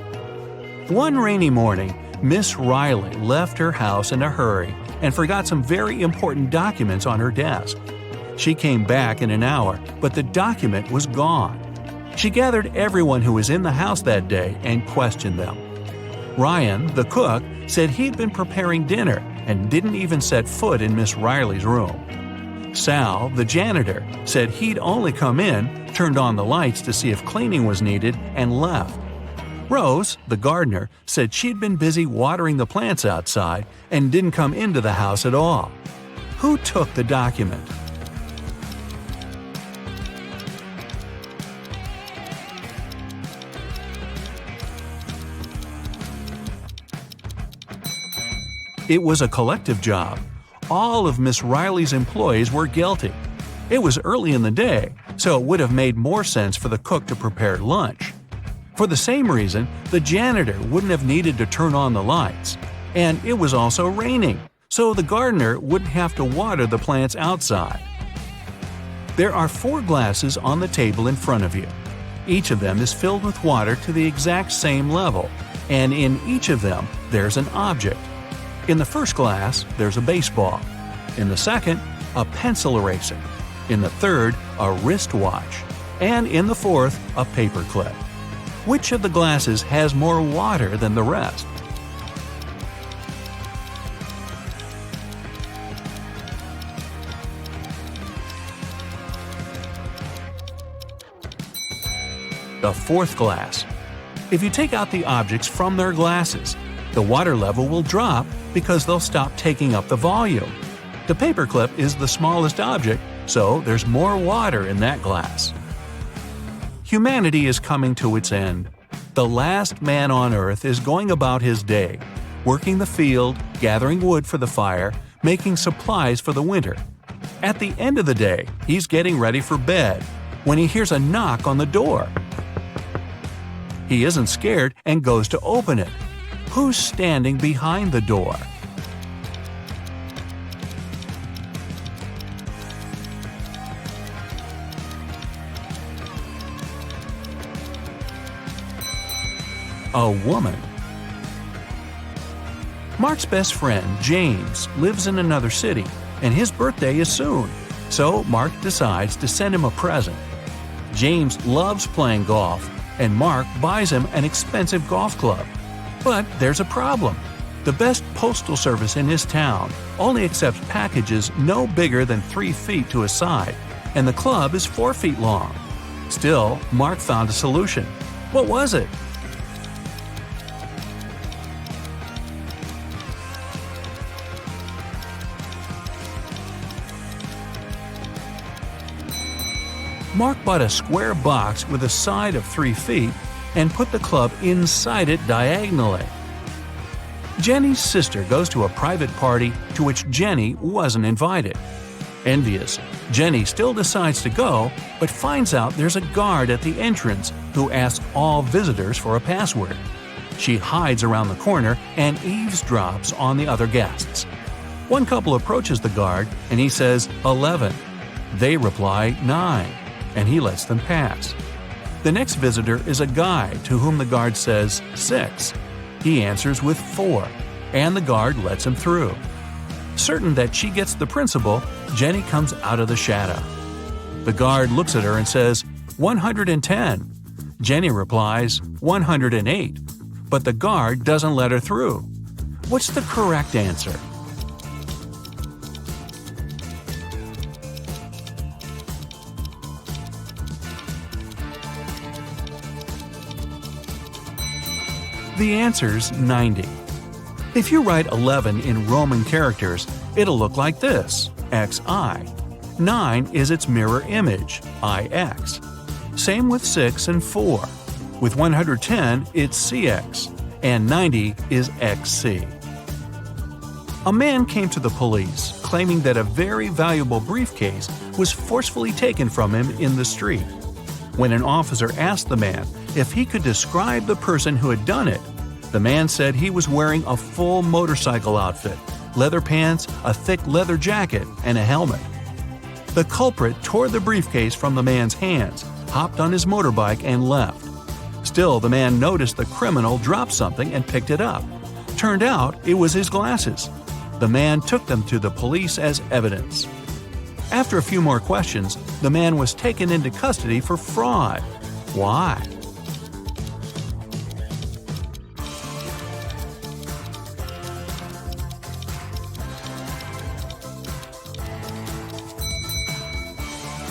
One rainy morning, Miss Riley left her house in a hurry and forgot some very important documents on her desk. She came back in an hour, but the document was gone. She gathered everyone who was in the house that day and questioned them. Ryan, the cook, said he'd been preparing dinner and didn't even set foot in Miss Riley's room. Sal, the janitor, said he'd only come in, turned on the lights to see if cleaning was needed, and left. Rose, the gardener, said she'd been busy watering the plants outside and didn't come into the house at all. Who took the document? It was a collective job. All of Miss Riley's employees were guilty. It was early in the day, so it would have made more sense for the cook to prepare lunch. For the same reason, the janitor wouldn't have needed to turn on the lights. And it was also raining, so the gardener wouldn't have to water the plants outside. There are 4 glasses on the table in front of you. Each of them is filled with water to the exact same level, and in each of them there's an object. In the first glass, there's a baseball. In the second, a pencil eraser. In the third, a wristwatch. And in the fourth, a paperclip. Which of the glasses has more water than the rest? The fourth glass. If you take out the objects from their glasses, the water level will drop because they'll stop taking up the volume. The paperclip is the smallest object, so there's more water in that glass. Humanity is coming to its end. The last man on earth is going about his day, working the field, gathering wood for the fire, making supplies for the winter. At the end of the day, he's getting ready for bed when he hears a knock on the door. He isn't scared and goes to open it. Who's standing behind the door? A woman. Mark's best friend, James, lives in another city, and his birthday is soon, so Mark decides to send him a present. James loves playing golf, and Mark buys him an expensive golf club. But there's a problem. The best postal service in his town only accepts packages no bigger than 3 feet to a side, and the club is 4 feet long. Still, Mark found a solution. What was it? Mark bought a square box with a side of 3 feet and put the club inside it diagonally. Jenny's sister goes to a private party to which Jenny wasn't invited. Envious, Jenny still decides to go, but finds out there's a guard at the entrance who asks all visitors for a password. She hides around the corner and eavesdrops on the other guests. One couple approaches the guard and he says 11. They reply 9, and he lets them pass. The next visitor is a guy to whom the guard says 6. He answers with 4, and the guard lets him through. Certain that she gets the principal, Jenny comes out of the shadow. The guard looks at her and says 110. Jenny replies 108, but the guard doesn't let her through. What's the correct answer? The answer's 90. If you write 11 in Roman characters, it'll look like this, XI. 9 is its mirror image, IX. Same with 6 and 4. With 110, it's CX, and 90 is XC. A man came to the police claiming that a very valuable briefcase was forcefully taken from him in the street. When an officer asked the man if he could describe the person who had done it, the man said he was wearing a full motorcycle outfit, leather pants, a thick leather jacket, and a helmet. The culprit tore the briefcase from the man's hands, hopped on his motorbike, and left. Still, the man noticed the criminal drop something and picked it up. Turned out it was his glasses. The man took them to the police as evidence. After a few more questions, the man was taken into custody for fraud. Why?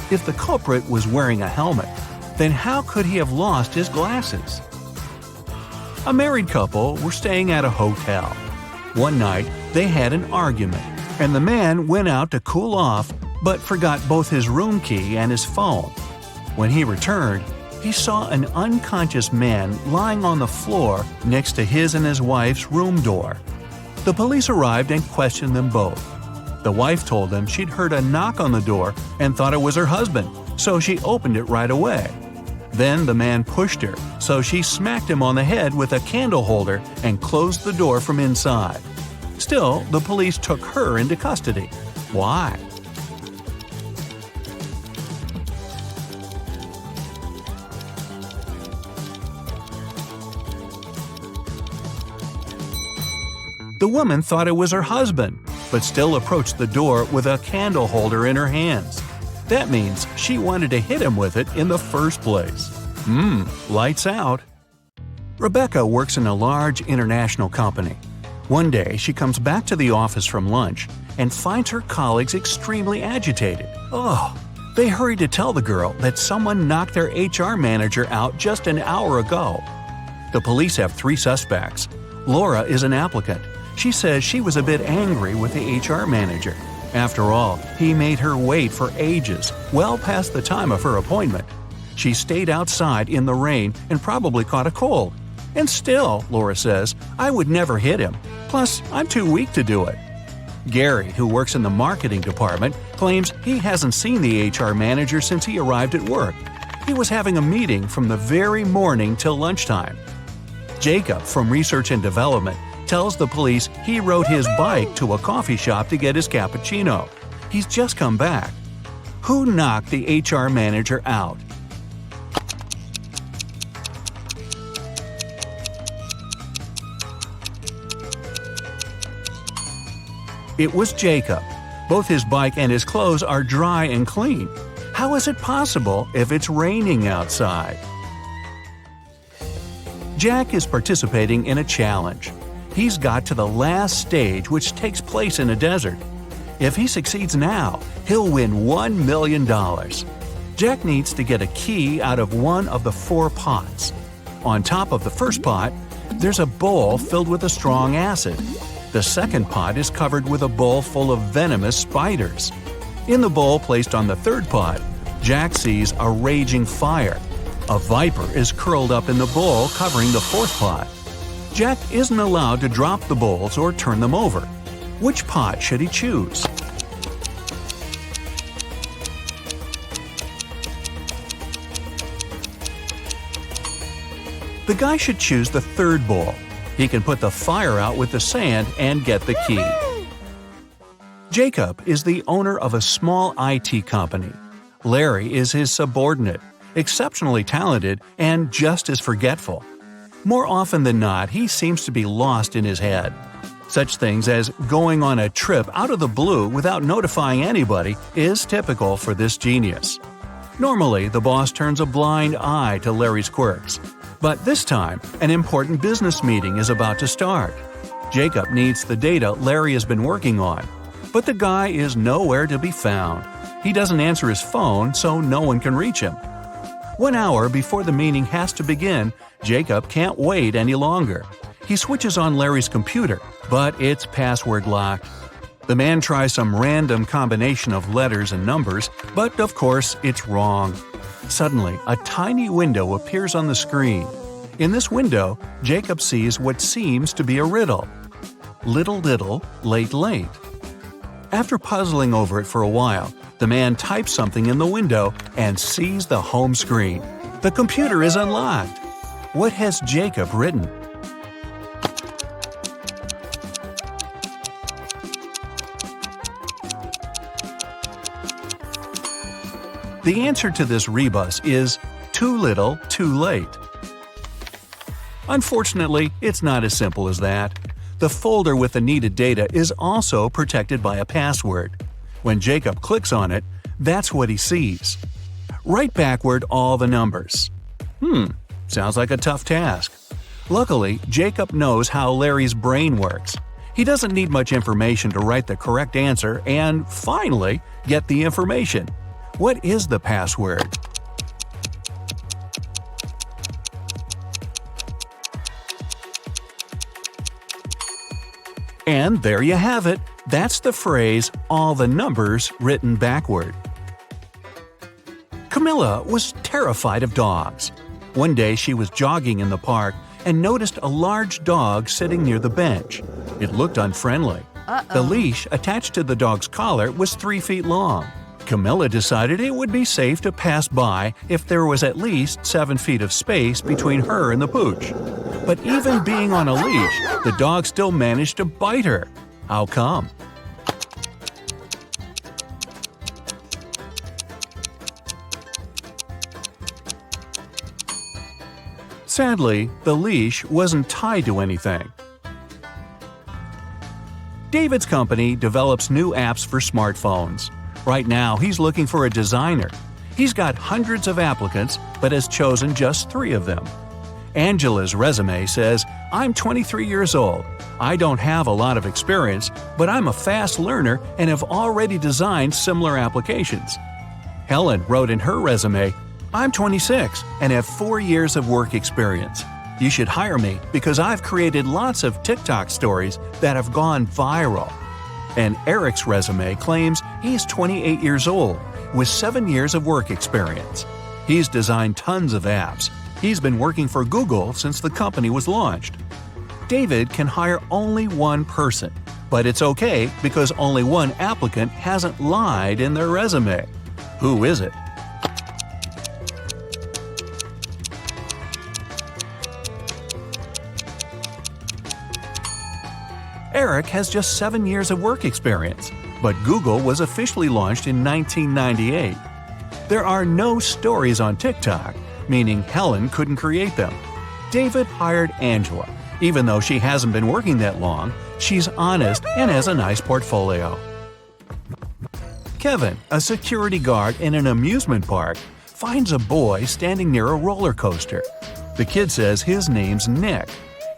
If the culprit was wearing a helmet, then how could he have lost his glasses? A married couple were staying at a hotel. One night, they had an argument, and the man went out to cool off but forgot both his room key and his phone. When he returned, he saw an unconscious man lying on the floor next to his and his wife's room door. The police arrived and questioned them both. The wife told them she'd heard a knock on the door and thought it was her husband, so she opened it right away. Then the man pushed her, so she smacked him on the head with a candle holder and closed the door from inside. Still, the police took her into custody. Why? The woman thought it was her husband, but still approached the door with a candle holder in her hands. That means she wanted to hit him with it in the first place. Lights out. Rebecca works in a large international company. One day, she comes back to the office from lunch and finds her colleagues extremely agitated. They hurry to tell the girl that someone knocked their HR manager out just an hour ago. The police have 3 suspects. Laura is an applicant. She says she was a bit angry with the HR manager. After all, he made her wait for ages, well past the time of her appointment. She stayed outside in the rain and probably caught a cold. And still, Laura says, I would never hit him. Plus, I'm too weak to do it. Gary, who works in the marketing department, claims he hasn't seen the HR manager since he arrived at work. He was having a meeting from the very morning till lunchtime. Jacob, from Research and Development, tells the police he rode his bike to a coffee shop to get his cappuccino. He's just come back. Who knocked the HR manager out? It was Jacob. Both his bike and his clothes are dry and clean. How is it possible if it's raining outside? Jack is participating in a challenge. He's got to the last stage, which takes place in a desert. If he succeeds now, he'll win $1 million. Jack needs to get a key out of one of the 4 pots. On top of the first pot, there's a bowl filled with a strong acid. The second pot is covered with a bowl full of venomous spiders. In the bowl placed on the third pot, Jack sees a raging fire. A viper is curled up in the bowl covering the fourth pot. Jack isn't allowed to drop the bowls or turn them over. Which pot should he choose? The guy should choose the third bowl. He can put the fire out with the sand and get the key. Jacob is the owner of a small IT company. Larry is his subordinate, exceptionally talented and just as forgetful. More often than not, he seems to be lost in his head. Such things as going on a trip out of the blue without notifying anybody is typical for this genius. Normally, the boss turns a blind eye to Larry's quirks. But this time, an important business meeting is about to start. Jacob needs the data Larry has been working on, but the guy is nowhere to be found. He doesn't answer his phone, so no one can reach him. 1 hour before the meeting has to begin, Jacob can't wait any longer. He switches on Larry's computer, but it's password locked. The man tries some random combination of letters and numbers, but of course it's wrong. Suddenly, a tiny window appears on the screen. In this window, Jacob sees what seems to be a riddle. Little diddle, late late. After puzzling over it for a while, the man types something in the window and sees the home screen. The computer is unlocked. What has Jacob written? The answer to this rebus is too little, too late. Unfortunately, it's not as simple as that. The folder with the needed data is also protected by a password. When Jacob clicks on it, that's what he sees. Write backward all the numbers. Sounds like a tough task. Luckily, Jacob knows how Larry's brain works. He doesn't need much information to write the correct answer and, finally, get the information. What is the password? And there you have it. That's the phrase, all the numbers written backward. Camilla was terrified of dogs. One day she was jogging in the park and noticed a large dog sitting near the bench. It looked unfriendly. The leash attached to the dog's collar was 3 feet long. Camilla decided it would be safe to pass by if there was at least 7 feet of space between her and the pooch. But even being on a leash, the dog still managed to bite her. How come? Sadly, the leash wasn't tied to anything. David's company develops new apps for smartphones. Right now, he's looking for a designer. He's got hundreds of applicants, but has chosen just 3 of them. Angela's resume says, "I'm 23 years old. I don't have a lot of experience, but I'm a fast learner and have already designed similar applications." Helen wrote in her resume, "I'm 26 and have 4 years of work experience. You should hire me because I've created lots of TikTok stories that have gone viral." And Eric's resume claims he's 28 years old with 7 years of work experience. He's designed tons of apps. He's been working for Google since the company was launched. David can hire only one person, but it's okay because only one applicant hasn't lied in their resume. Who is it? Eric has just 7 years of work experience, but Google was officially launched in 1998. There are no stories on TikTok, meaning Helen couldn't create them. David hired Angela. Even though she hasn't been working that long, she's honest and has a nice portfolio. Kevin, a security guard in an amusement park, finds a boy standing near a roller coaster. The kid says his name's Nick.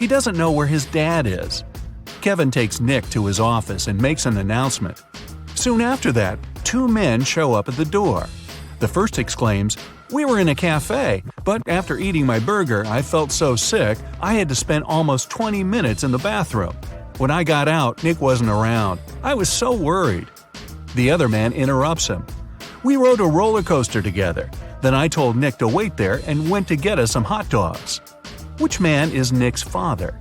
He doesn't know where his dad is. Kevin takes Nick to his office and makes an announcement. Soon after that, 2 men show up at the door. The first exclaims, "We were in a cafe, but after eating my burger, I felt so sick I had to spend almost 20 minutes in the bathroom. When I got out, Nick wasn't around. I was so worried." The other man interrupts him. We rode a roller coaster together. Then I told Nick to wait there and went to get us some hot dogs. Which man is Nick's father?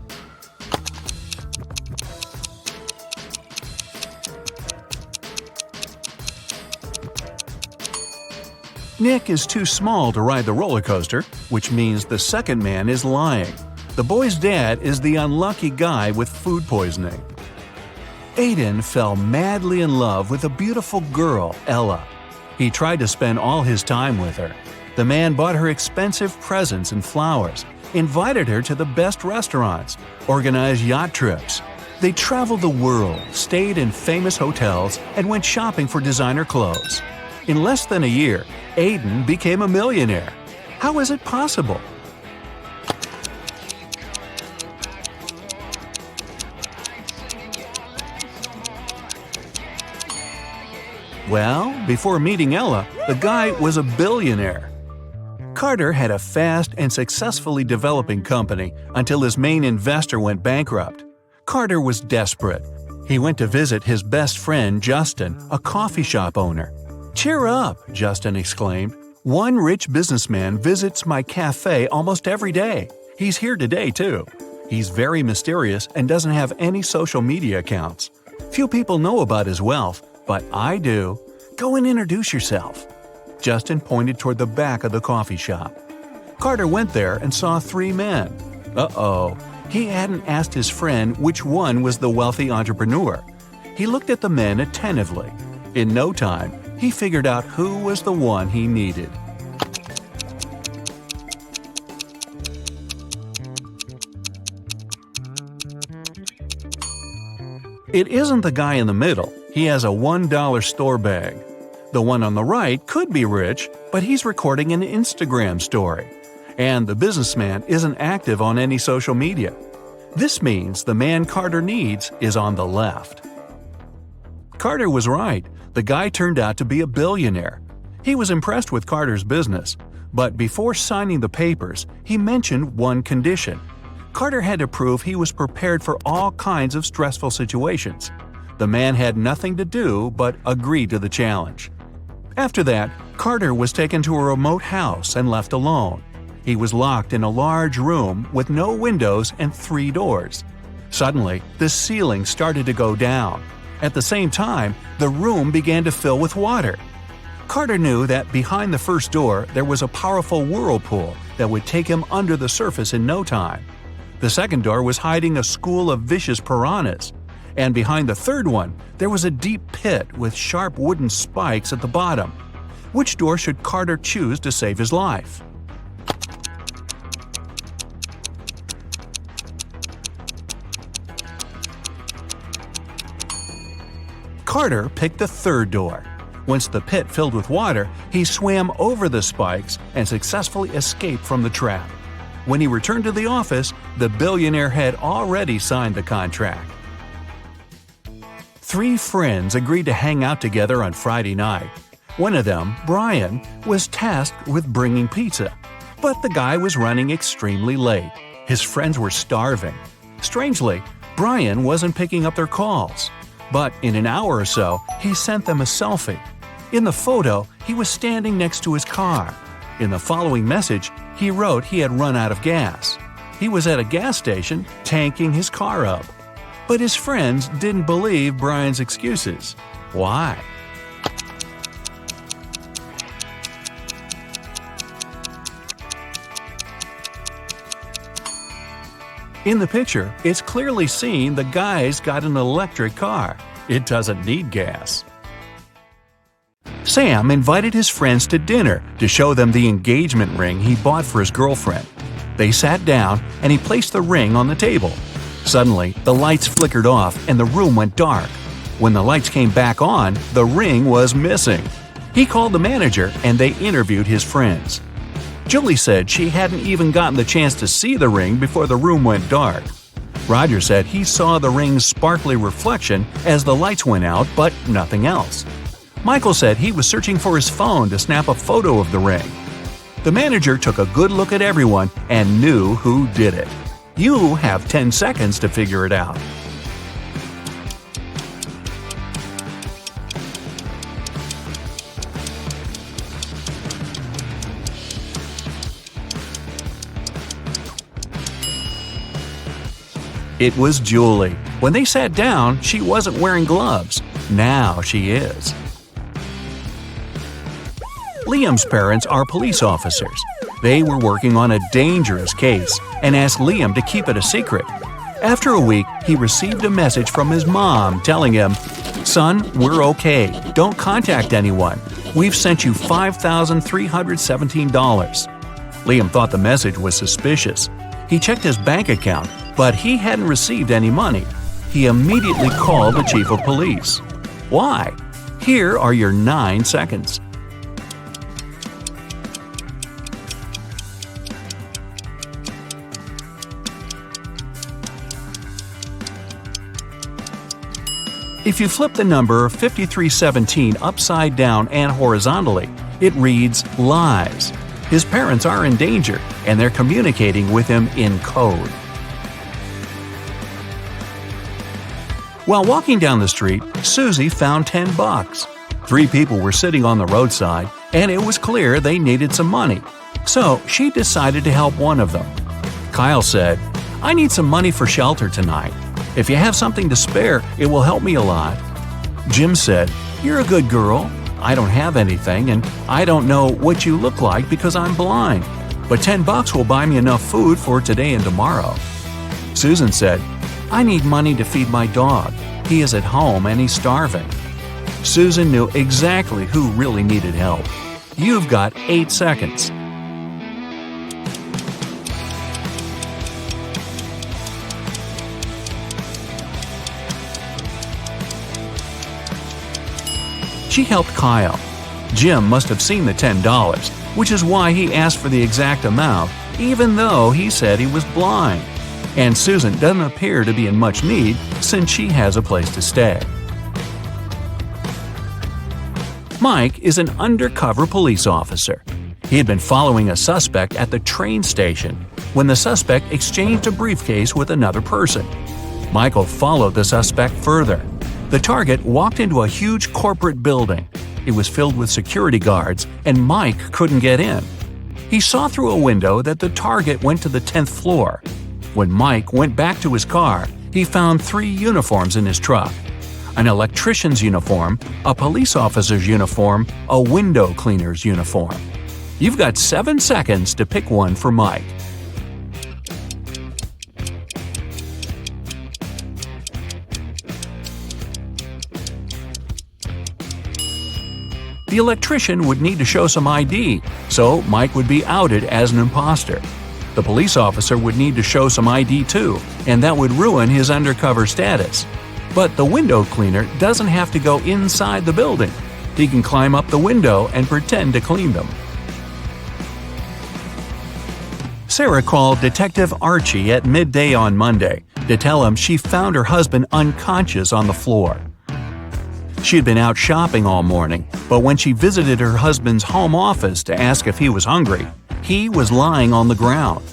Nick is too small to ride the roller coaster, which means the second man is lying. The boy's dad is the unlucky guy with food poisoning. Aiden fell madly in love with a beautiful girl, Ella. He tried to spend all his time with her. The man bought her expensive presents and flowers, invited her to the best restaurants, organized yacht trips. They traveled the world, stayed in famous hotels, and went shopping for designer clothes. In less than a year, Aiden became a millionaire. How is it possible? Well, before meeting Ella, the guy was a billionaire. Carter had a fast and successfully developing company until his main investor went bankrupt. Carter was desperate. He went to visit his best friend Justin, a coffee shop owner. "Cheer up," Justin exclaimed. "One rich businessman visits my cafe almost every day. He's here today, too. He's very mysterious and doesn't have any social media accounts. Few people know about his wealth, but I do. Go and introduce yourself." Justin pointed toward the back of the coffee shop. Carter went there and saw 3 men. Uh-oh. He hadn't asked his friend which one was the wealthy entrepreneur. He looked at the men attentively. In no time, he figured out who was the one he needed. It isn't the guy in the middle. He has a $1 store bag. The one on the right could be rich, but he's recording an Instagram story. And the businessman isn't active on any social media. This means the man Carter needs is on the left. Carter was right. The guy turned out to be a billionaire. He was impressed with Carter's business, but before signing the papers, he mentioned one condition. Carter had to prove he was prepared for all kinds of stressful situations. The man had nothing to do but agree to the challenge. After that, Carter was taken to a remote house and left alone. He was locked in a large room with no windows and 3 doors. Suddenly, the ceiling started to go down. At the same time, the room began to fill with water. Carter knew that behind the first door there was a powerful whirlpool that would take him under the surface in no time. The second door was hiding a school of vicious piranhas. And behind the third one, there was a deep pit with sharp wooden spikes at the bottom. Which door should Carter choose to save his life? Carter picked the third door. Once the pit filled with water, he swam over the spikes and successfully escaped from the trap. When he returned to the office, the billionaire had already signed the contract. 3 friends agreed to hang out together on Friday night. One of them, Brian, was tasked with bringing pizza. But the guy was running extremely late. His friends were starving. Strangely, Brian wasn't picking up their calls. But in an hour or so, he sent them a selfie. In the photo, he was standing next to his car. In the following message, he wrote he had run out of gas. He was at a gas station, tanking his car up. But his friends didn't believe Brian's excuses. Why? In the picture, it's clearly seen the guy's got an electric car. It doesn't need gas. Sam invited his friends to dinner to show them the engagement ring he bought for his girlfriend. They sat down and he placed the ring on the table. Suddenly, the lights flickered off and the room went dark. When the lights came back on, the ring was missing. He called the manager and they interviewed his friends. Julie said she hadn't even gotten the chance to see the ring before the room went dark. Roger said he saw the ring's sparkly reflection as the lights went out, but nothing else. Michael said he was searching for his phone to snap a photo of the ring. The manager took a good look at everyone and knew who did it. You have 10 seconds to figure it out. It was Julie. When they sat down, she wasn't wearing gloves. Now she is. Liam's parents are police officers. They were working on a dangerous case and asked Liam to keep it a secret. After a week, he received a message from his mom telling him, "Son, we're okay. Don't contact anyone. We've sent you $5,317. Liam thought the message was suspicious. He checked his bank account, but he hadn't received any money. He immediately called the chief of police. Why? Here are your 9 seconds. If you flip the number 5317 upside down and horizontally, it reads lies. His parents are in danger, and they're communicating with him in code. While walking down the street, Susie found $10. 3 people were sitting on the roadside, and it was clear they needed some money. So she decided to help one of them. Kyle said, "I need some money for shelter tonight. If you have something to spare, it will help me a lot." Jim said, "You're a good girl. I don't have anything, and I don't know what you look like because I'm blind. But $10 will buy me enough food for today and tomorrow." Susan said, "I need money to feed my dog. He is at home and he's starving." Susan knew exactly who really needed help. You've got 8 seconds. She helped Kyle. Jim must have seen the $10, which is why he asked for the exact amount, even though he said he was blind. And Susan doesn't appear to be in much need since she has a place to stay. Mike is an undercover police officer. He had been following a suspect at the train station when the suspect exchanged a briefcase with another person. Michael followed the suspect further. The target walked into a huge corporate building. It was filled with security guards, and Mike couldn't get in. He saw through a window that the target went to the 10th floor. When Mike went back to his car, he found 3 uniforms in his truck: an electrician's uniform, a police officer's uniform, a window cleaner's uniform. You've got 7 seconds to pick one for Mike. The electrician would need to show some ID, so Mike would be outed as an imposter. The police officer would need to show some ID too, and that would ruin his undercover status. But the window cleaner doesn't have to go inside the building. He can climb up the window and pretend to clean them. Sarah called Detective Archie at midday on Monday to tell him she found her husband unconscious on the floor. She had been out shopping all morning, but when she visited her husband's home office to ask if he was hungry, he was lying on the ground.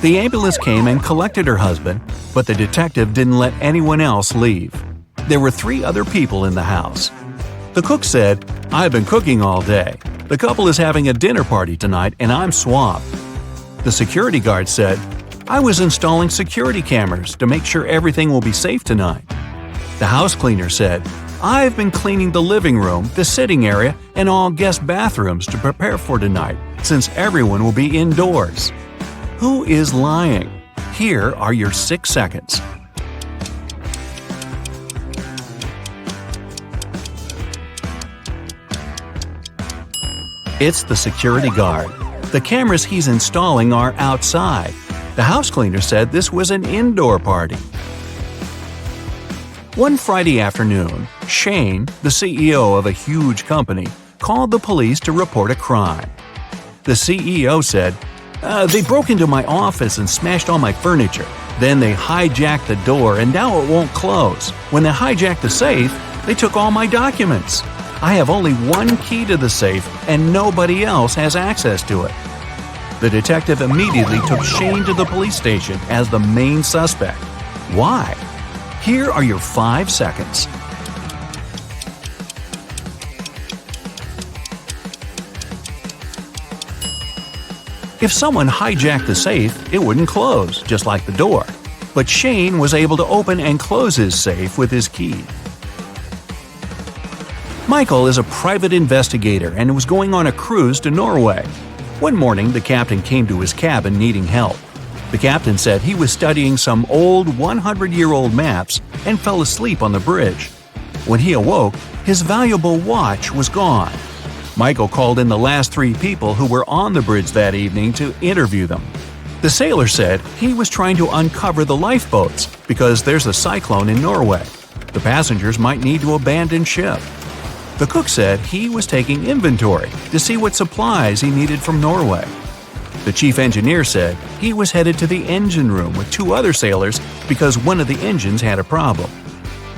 The ambulance came and collected her husband, but the detective didn't let anyone else leave. There were 3 other people in the house. The cook said, "I've been cooking all day. The couple is having a dinner party tonight and I'm swamped." The security guard said, "I was installing security cameras to make sure everything will be safe tonight." The house cleaner said, "I've been cleaning the living room, the sitting area, and all guest bathrooms to prepare for tonight, since everyone will be indoors." Who is lying? Here are your 6 seconds. It's the security guard. The cameras he's installing are outside. The house cleaner said this was an indoor party. One Friday afternoon, Shane, the CEO of a huge company, called the police to report a crime. The CEO said, "They broke into my office and smashed all my furniture. Then they hijacked the door and now it won't close. When they hijacked the safe, they took all my documents. I have only one key to the safe and nobody else has access to it." The detective immediately took Shane to the police station as the main suspect. Why? Here are your 5 seconds. If someone hijacked the safe, it wouldn't close, just like the door. but Shane was able to open and close his safe with his key. Michael is a private investigator and was going on a cruise to Norway. One morning, the captain came to his cabin needing help. The captain said he was studying some old 100-year-old maps and fell asleep on the bridge. When he awoke, his valuable watch was gone. Michael called in the last 3 people who were on the bridge that evening to interview them. The sailor said he was trying to uncover the lifeboats because there's a cyclone in Norway. The passengers might need to abandon ship. The cook said he was taking inventory to see what supplies he needed from Norway. The chief engineer said he was headed to the engine room with 2 other sailors because one of the engines had a problem.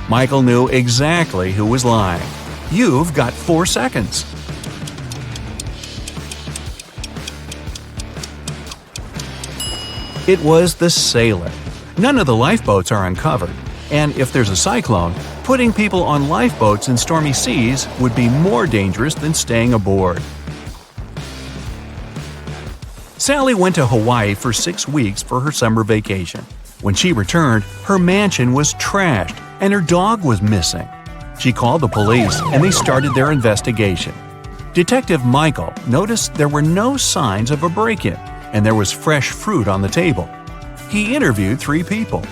Michael knew exactly who was lying. You've got 4 seconds. It was the sailor. None of the lifeboats are uncovered, and if there's a cyclone, putting people on lifeboats in stormy seas would be more dangerous than staying aboard. Sally went to Hawaii for 6 weeks for her summer vacation. When she returned, her mansion was trashed and her dog was missing. She called the police and they started their investigation. Detective Michael noticed there were no signs of a break-in and there was fresh fruit on the table. He interviewed 3 people.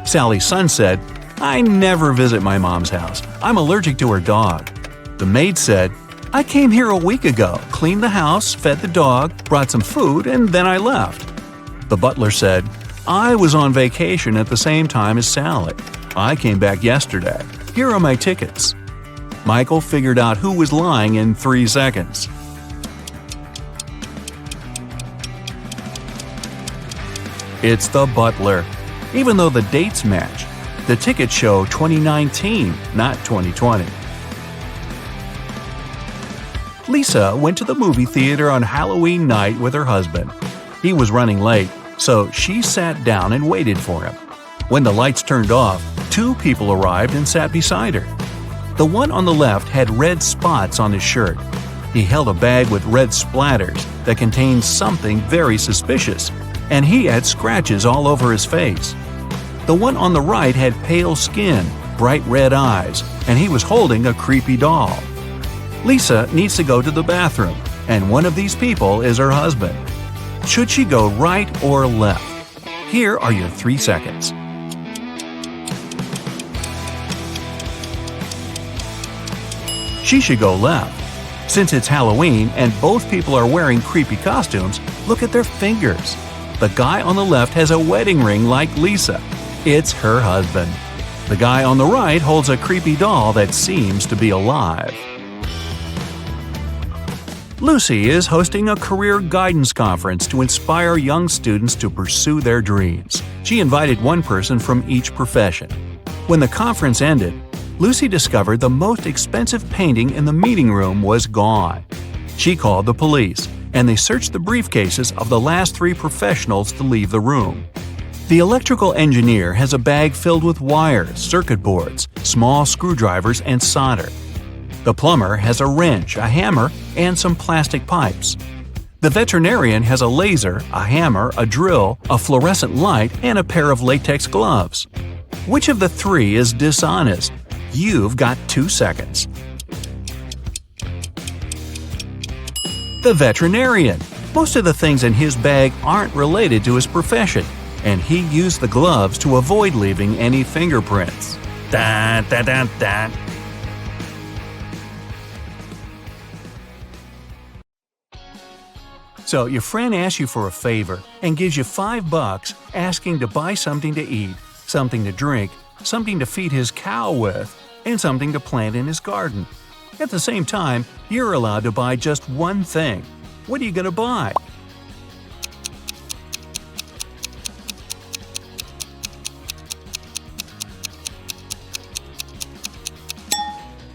Sally's son said, "I never visit my mom's house. I'm allergic to her dog." The maid said, "I came here a week ago, cleaned the house, fed the dog, brought some food, and then I left." The butler said, "I was on vacation at the same time as Sally. I came back yesterday. Here are my tickets." Michael figured out who was lying in 3 seconds. It's the butler. Even though the dates match, the tickets show 2019, not 2020. Lisa went to the movie theater on Halloween night with her husband. He was running late, so she sat down and waited for him. When the lights turned off, 2 people arrived and sat beside her. The one on the left had red spots on his shirt. He held a bag with red splatters that contained something very suspicious, and he had scratches all over his face. The one on the right had pale skin, bright red eyes, and he was holding a creepy doll. Lisa needs to go to the bathroom, and one of these people is her husband. Should she go right or left? Here are your 3 seconds. She should go left. Since it's Halloween and both people are wearing creepy costumes, look at their fingers. The guy on the left has a wedding ring like Lisa. It's her husband. The guy on the right holds a creepy doll that seems to be alive. Lucy is hosting a career guidance conference to inspire young students to pursue their dreams. She invited one person from each profession. When the conference ended, Lucy discovered the most expensive painting in the meeting room was gone. She called the police, and they searched the briefcases of the last 3 professionals to leave the room. The electrical engineer has a bag filled with wires, circuit boards, small screwdrivers, and solder. The plumber has a wrench, a hammer, and some plastic pipes. The veterinarian has a laser, a hammer, a drill, a fluorescent light, and a pair of latex gloves. Which of the 3 is dishonest? You've got 2 seconds. The veterinarian. Most of the things in his bag aren't related to his profession, and he used the gloves to avoid leaving any fingerprints. Da, da, da, da. So your friend asks you for a favor and gives you $5 asking to buy something to eat, something to drink, something to feed his cow with, and something to plant in his garden. At the same time, you're allowed to buy just one thing. What are you going to buy?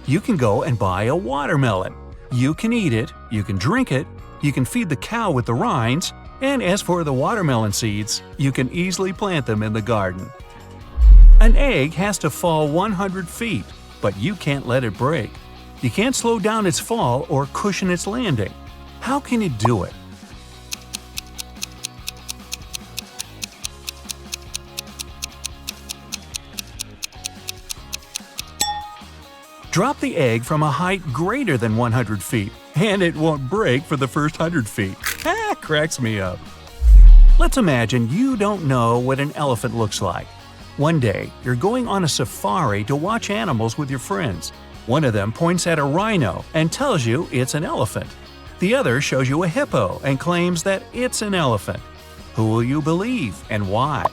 You can go and buy a watermelon. You can eat it, you can drink it, you can feed the cow with the rinds, and as for the watermelon seeds, you can easily plant them in the garden. An egg has to fall 100 feet, but you can't let it break. You can't slow down its fall or cushion its landing. How can you do it? Drop the egg from a height greater than 100 feet, and it won't break for the first 100 feet. Cracks me up. Let's imagine you don't know what an elephant looks like. One day, you're going on a safari to watch animals with your friends. One of them points at a rhino and tells you it's an elephant. The other shows you a hippo and claims that it's an elephant. Who will you believe and why?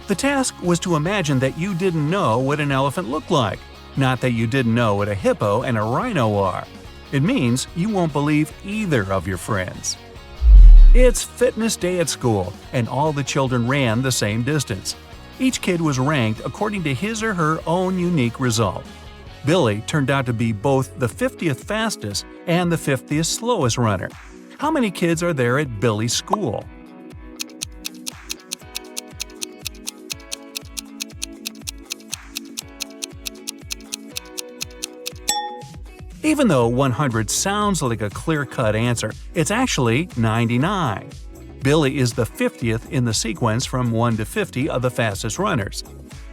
The task was to imagine that you didn't know what an elephant looked like, not that you didn't know what a hippo and a rhino are. It means you won't believe either of your friends. It's fitness day at school, and all the children ran the same distance. Each kid was ranked according to his or her own unique result. Billy turned out to be both the 50th fastest and the 50th slowest runner. How many kids are there at Billy's school? Even though 100 sounds like a clear-cut answer, it's actually 99. Billy is the 50th in the sequence from 1 to 50 of the fastest runners.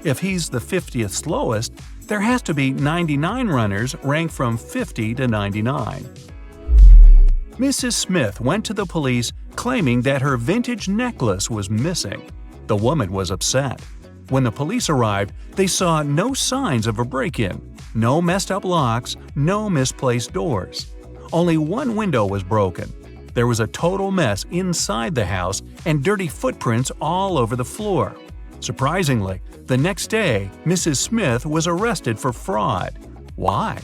If he's the 50th slowest, there has to be 99 runners ranked from 50 to 99. Mrs. Smith went to the police claiming that her vintage necklace was missing. The woman was upset. When the police arrived, they saw no signs of a break-in. No messed-up locks, no misplaced doors. Only one window was broken. There was a total mess inside the house and dirty footprints all over the floor. Surprisingly, the next day, Mrs. Smith was arrested for fraud. Why?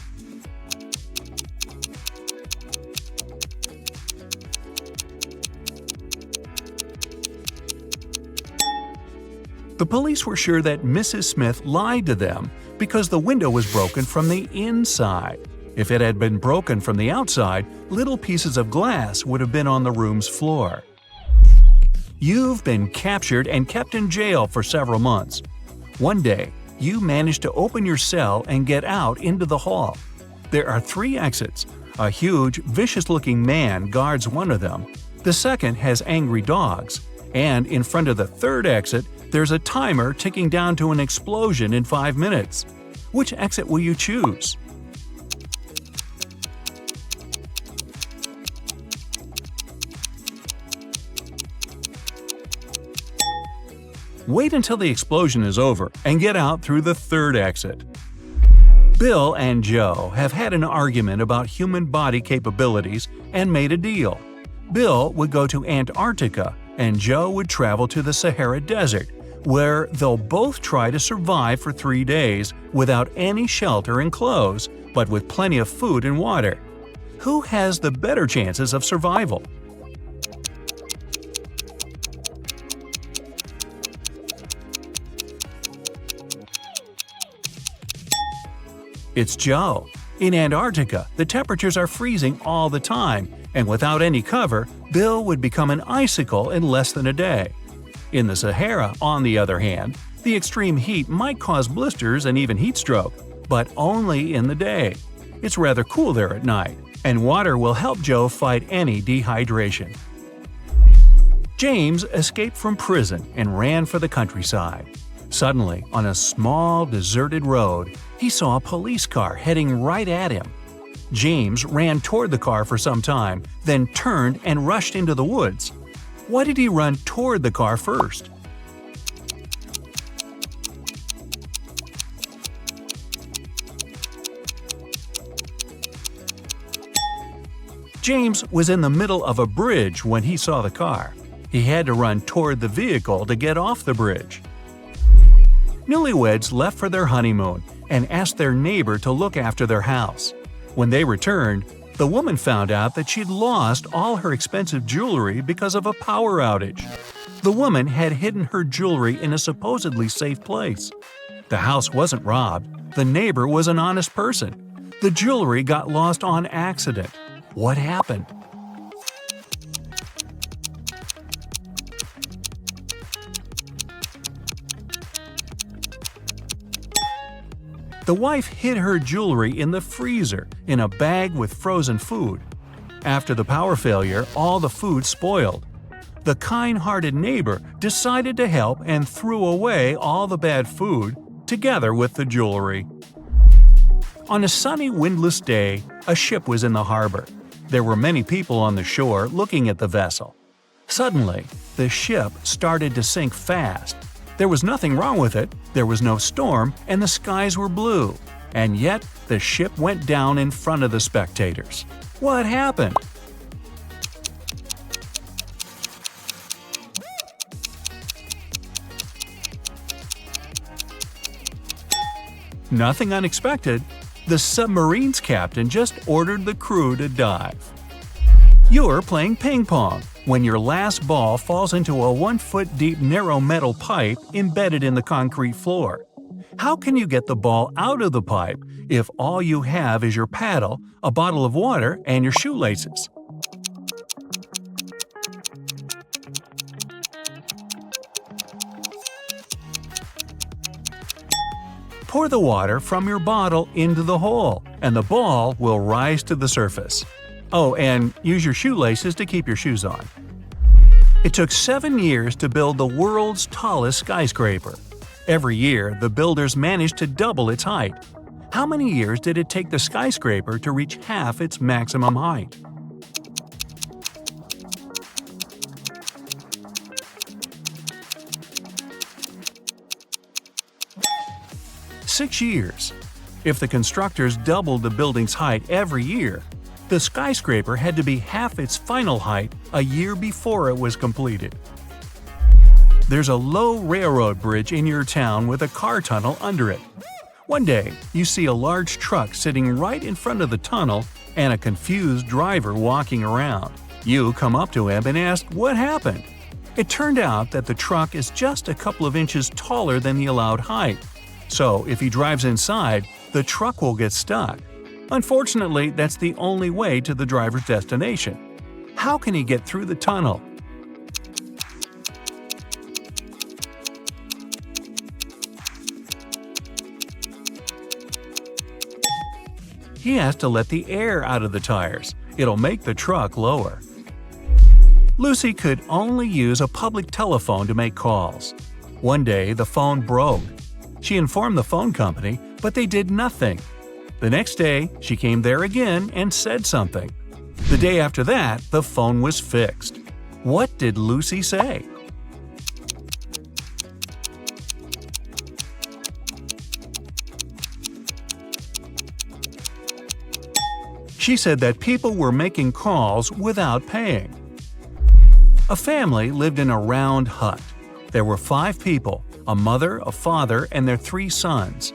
The police were sure that Mrs. Smith lied to them because the window was broken from the inside. If it had been broken from the outside, little pieces of glass would have been on the room's floor. You've been captured and kept in jail for several months. One day, you manage to open your cell and get out into the hall. There are 3 exits. A huge, vicious-looking man guards one of them. The second has angry dogs. And in front of the 3rd exit, there's a timer ticking down to an explosion in 5 minutes. Which exit will you choose? Wait until the explosion is over and get out through the 3rd exit. Bill and Joe have had an argument about human body capabilities and made a deal. Bill would go to Antarctica and Joe would travel to the Sahara Desert, where they'll both try to survive for 3 days without any shelter and clothes, but with plenty of food and water. Who has the better chances of survival? It's Joe. In Antarctica, the temperatures are freezing all the time, and without any cover, Bill would become an icicle in less than a day. In the Sahara, on the other hand, the extreme heat might cause blisters and even heat stroke, but only in the day. It's rather cool there at night, and water will help Joe fight any dehydration. James escaped from prison and ran for the countryside. Suddenly, on a small, deserted road, he saw a police car heading right at him. James ran toward the car for some time, then turned and rushed into the woods. Why did he run toward the car first? James was in the middle of a bridge when he saw the car. He had to run toward the vehicle to get off the bridge. Newlyweds left for their honeymoon and asked their neighbor to look after their house. When they returned, the woman found out that she'd lost all her expensive jewelry because of a power outage. The woman had hidden her jewelry in a supposedly safe place. The house wasn't robbed. The neighbor was an honest person. The jewelry got lost on accident. What happened? The wife hid her jewelry in the freezer in a bag with frozen food. After the power failure, all the food spoiled. The kind-hearted neighbor decided to help and threw away all the bad food, together with the jewelry. On a sunny, windless day, a ship was in the harbor. There were many people on the shore looking at the vessel. Suddenly, the ship started to sink fast. There was nothing wrong with it, there was no storm, and the skies were blue. And yet, the ship went down in front of the spectators. What happened? Nothing unexpected. The submarine's captain just ordered the crew to dive. You're playing ping pong when your last ball falls into a 1-foot-deep narrow metal pipe embedded in the concrete floor. How can you get the ball out of the pipe if all you have is your paddle, a bottle of water, and your shoelaces? Pour the water from your bottle into the hole, and the ball will rise to the surface. Oh, and use your shoelaces to keep your shoes on. It took 7 years to build the world's tallest skyscraper. Every year, the builders managed to double its height. How many years did it take the skyscraper to reach half its maximum height? Six years. If the constructors doubled the building's height every year, the skyscraper had to be half its final height a year before it was completed. There's a low railroad bridge in your town with a car tunnel under it. One day, you see a large truck sitting right in front of the tunnel and a confused driver walking around. You come up to him and ask what happened. It turned out that the truck is just a couple of inches taller than the allowed height. So if he drives inside, the truck will get stuck. Unfortunately, that's the only way to the driver's destination. How can he get through the tunnel? He has to let the air out of the tires. It'll make the truck lower. Lucy could only use a public telephone to make calls. One day, the phone broke. She informed the phone company, but they did nothing. The next day, she came there again and said something. The day after that, the phone was fixed. What did Lucy say? She said that people were making calls without paying. A family lived in a round hut. There were 5 people, a mother, a father, and their 3 sons.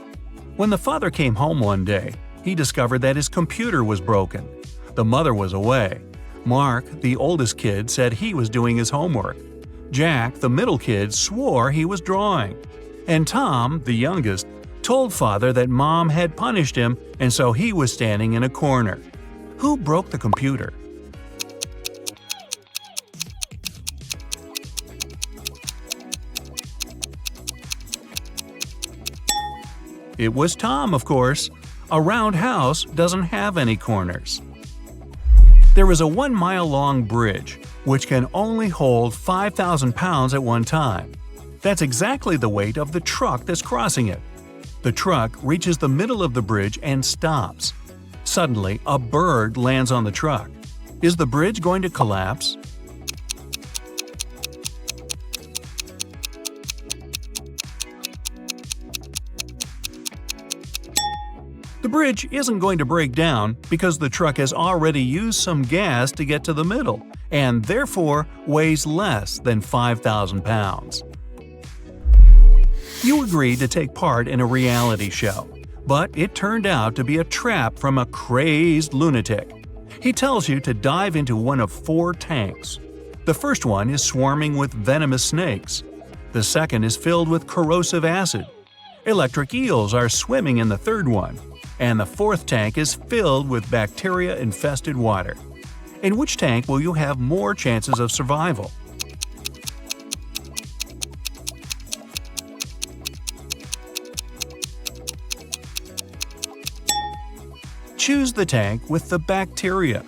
When the father came home one day, he discovered that his computer was broken. The mother was away. Mark, the oldest kid, said he was doing his homework. Jack, the middle kid, swore he was drawing. And Tom, the youngest, told father that mom had punished him and so he was standing in a corner. Who broke the computer? It was Tom, of course. A round house doesn't have any corners. There is a 1-mile-long bridge, which can only hold 5,000 pounds at one time. That's exactly the weight of the truck that's crossing it. The truck reaches the middle of the bridge and stops. Suddenly, a bird lands on the truck. Is the bridge going to collapse? The bridge isn't going to break down because the truck has already used some gas to get to the middle and therefore weighs less than 5,000 pounds. You agreed to take part in a reality show, but it turned out to be a trap from a crazed lunatic. He tells you to dive into one of 4 tanks. The first one is swarming with venomous snakes. The second is filled with corrosive acid. Electric eels are swimming in the third one. And the 4th tank is filled with bacteria-infested water. In which tank will you have more chances of survival? Choose the tank with the bacteria.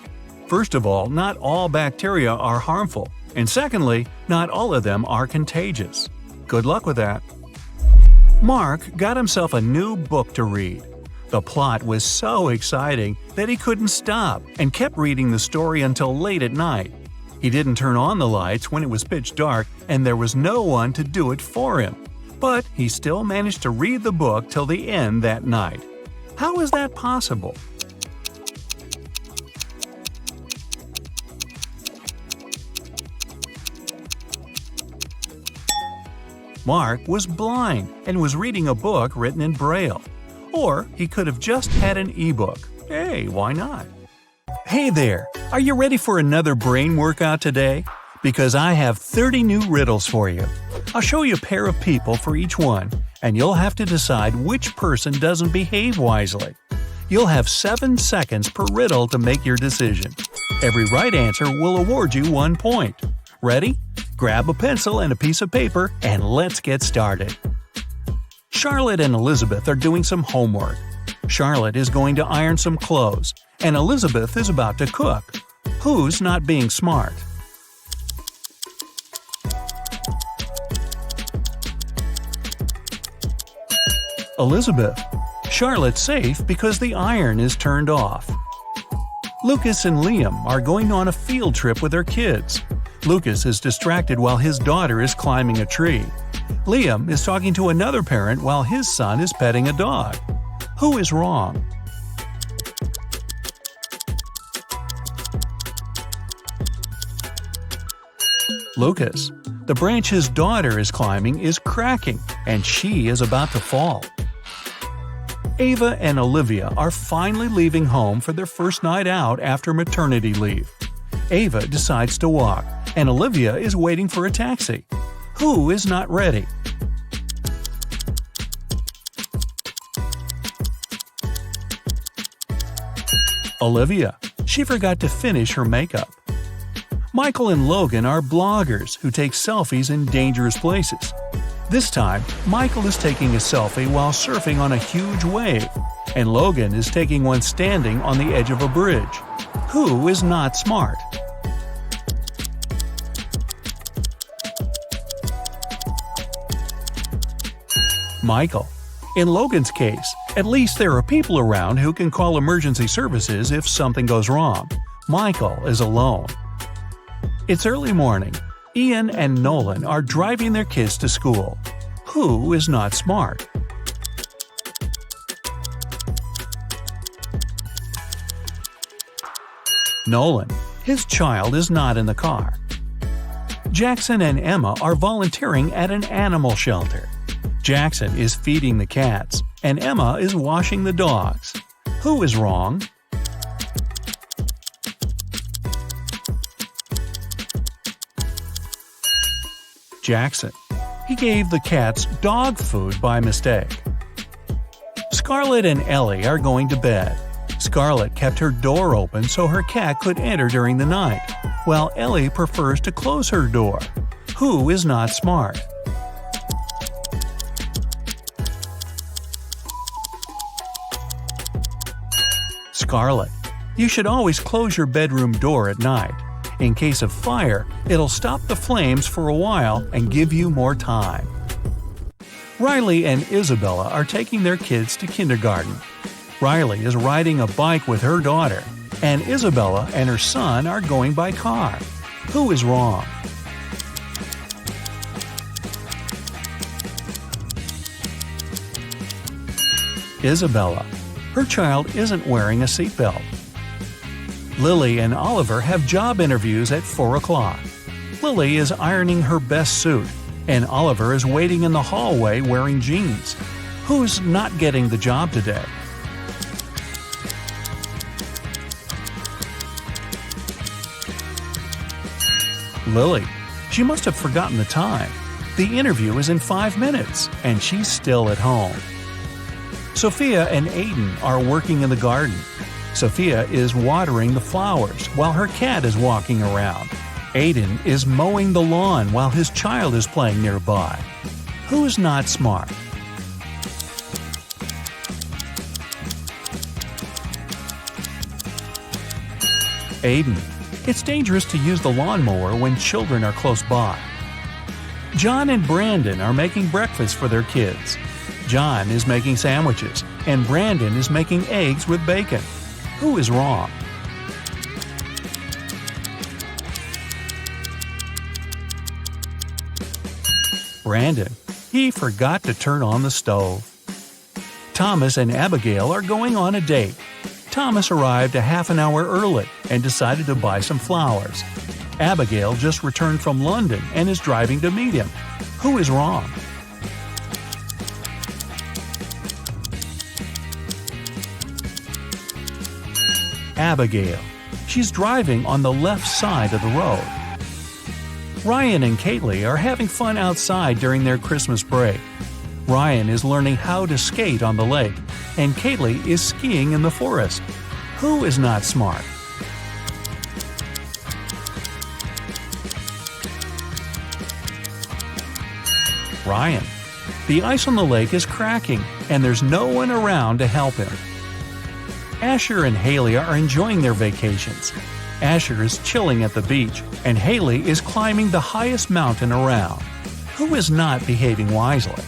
First of all, not all bacteria are harmful, and secondly, not all of them are contagious. Good luck with that. Mark got himself a new book to read. The plot was so exciting that he couldn't stop and kept reading the story until late at night. He didn't turn on the lights when it was pitch dark and there was no one to do it for him. But he still managed to read the book till the end that night. How is that possible? Mark was blind and was reading a book written in Braille. Or he could have just had an e-book. Hey, why not? Hey there! Are you ready for another brain workout today? Because I have 30 new riddles for you. I'll show you a pair of people for each one, and you'll have to decide which person doesn't behave wisely. You'll have 7 seconds per riddle to make your decision. Every right answer will award you 1 point. Ready? Grab a pencil and a piece of paper, and let's get started. Charlotte and Elizabeth are doing some homework. Charlotte is going to iron some clothes, and Elizabeth is about to cook. Who's not being smart? Elizabeth. Charlotte's safe because the iron is turned off. Lucas and Liam are going on a field trip with their kids. Lucas is distracted while his daughter is climbing a tree. Liam is talking to another parent while his son is petting a dog. Who is wrong? Lucas. The branch his daughter is climbing is cracking, and she is about to fall. Ava and Olivia are finally leaving home for their first night out after maternity leave. Ava decides to walk, and Olivia is waiting for a taxi. Who is not ready? Olivia. She forgot to finish her makeup. Michael and Logan are bloggers who take selfies in dangerous places. This time, Michael is taking a selfie while surfing on a huge wave, and Logan is taking one standing on the edge of a bridge. Who is not smart? Michael. In Logan's case, at least there are people around who can call emergency services if something goes wrong. Michael is alone. It's early morning. Ian and Nolan are driving their kids to school. Who is not smart? Nolan. His child is not in the car. Jackson and Emma are volunteering at an animal shelter. Jackson is feeding the cats, and Emma is washing the dogs. Who is wrong? Jackson. He gave the cats dog food by mistake. Scarlett and Ellie are going to bed. Scarlett kept her door open so her cat could enter during the night, while Ellie prefers to close her door. Who is not smart? Scarlett. You should always close your bedroom door at night. In case of fire, it'll stop the flames for a while and give you more time. Riley and Isabella are taking their kids to kindergarten. Riley is riding a bike with her daughter, and Isabella and her son are going by car. Who is wrong? Isabella. Her child isn't wearing a seatbelt. Lily and Oliver have job interviews at 4 o'clock. Lily is ironing her best suit, and Oliver is waiting in the hallway wearing jeans. Who's not getting the job today? Lily. She must have forgotten the time. The interview is in 5 minutes, and she's still at home. Sophia and Aiden are working in the garden. Sophia is watering the flowers while her cat is walking around. Aiden is mowing the lawn while his child is playing nearby. Who's not smart? Aiden. It's dangerous to use the lawnmower when children are close by. John and Brandon are making breakfast for their kids. John is making sandwiches, and Brandon is making eggs with bacon. Who is wrong? Brandon. He forgot to turn on the stove. Thomas and Abigail are going on a date. Thomas arrived a half an hour early and decided to buy some flowers. Abigail just returned from London and is driving to meet him. Who is wrong? Abigail. She's driving on the left side of the road. Ryan and Kaylee are having fun outside during their Christmas break. Ryan is learning how to skate on the lake, and Kaylee is skiing in the forest. Who is not smart? Ryan. The ice on the lake is cracking, and there's no one around to help him. Asher and Haley are enjoying their vacations. Asher is chilling at the beach, and Haley is climbing the highest mountain around. Who is not behaving wisely?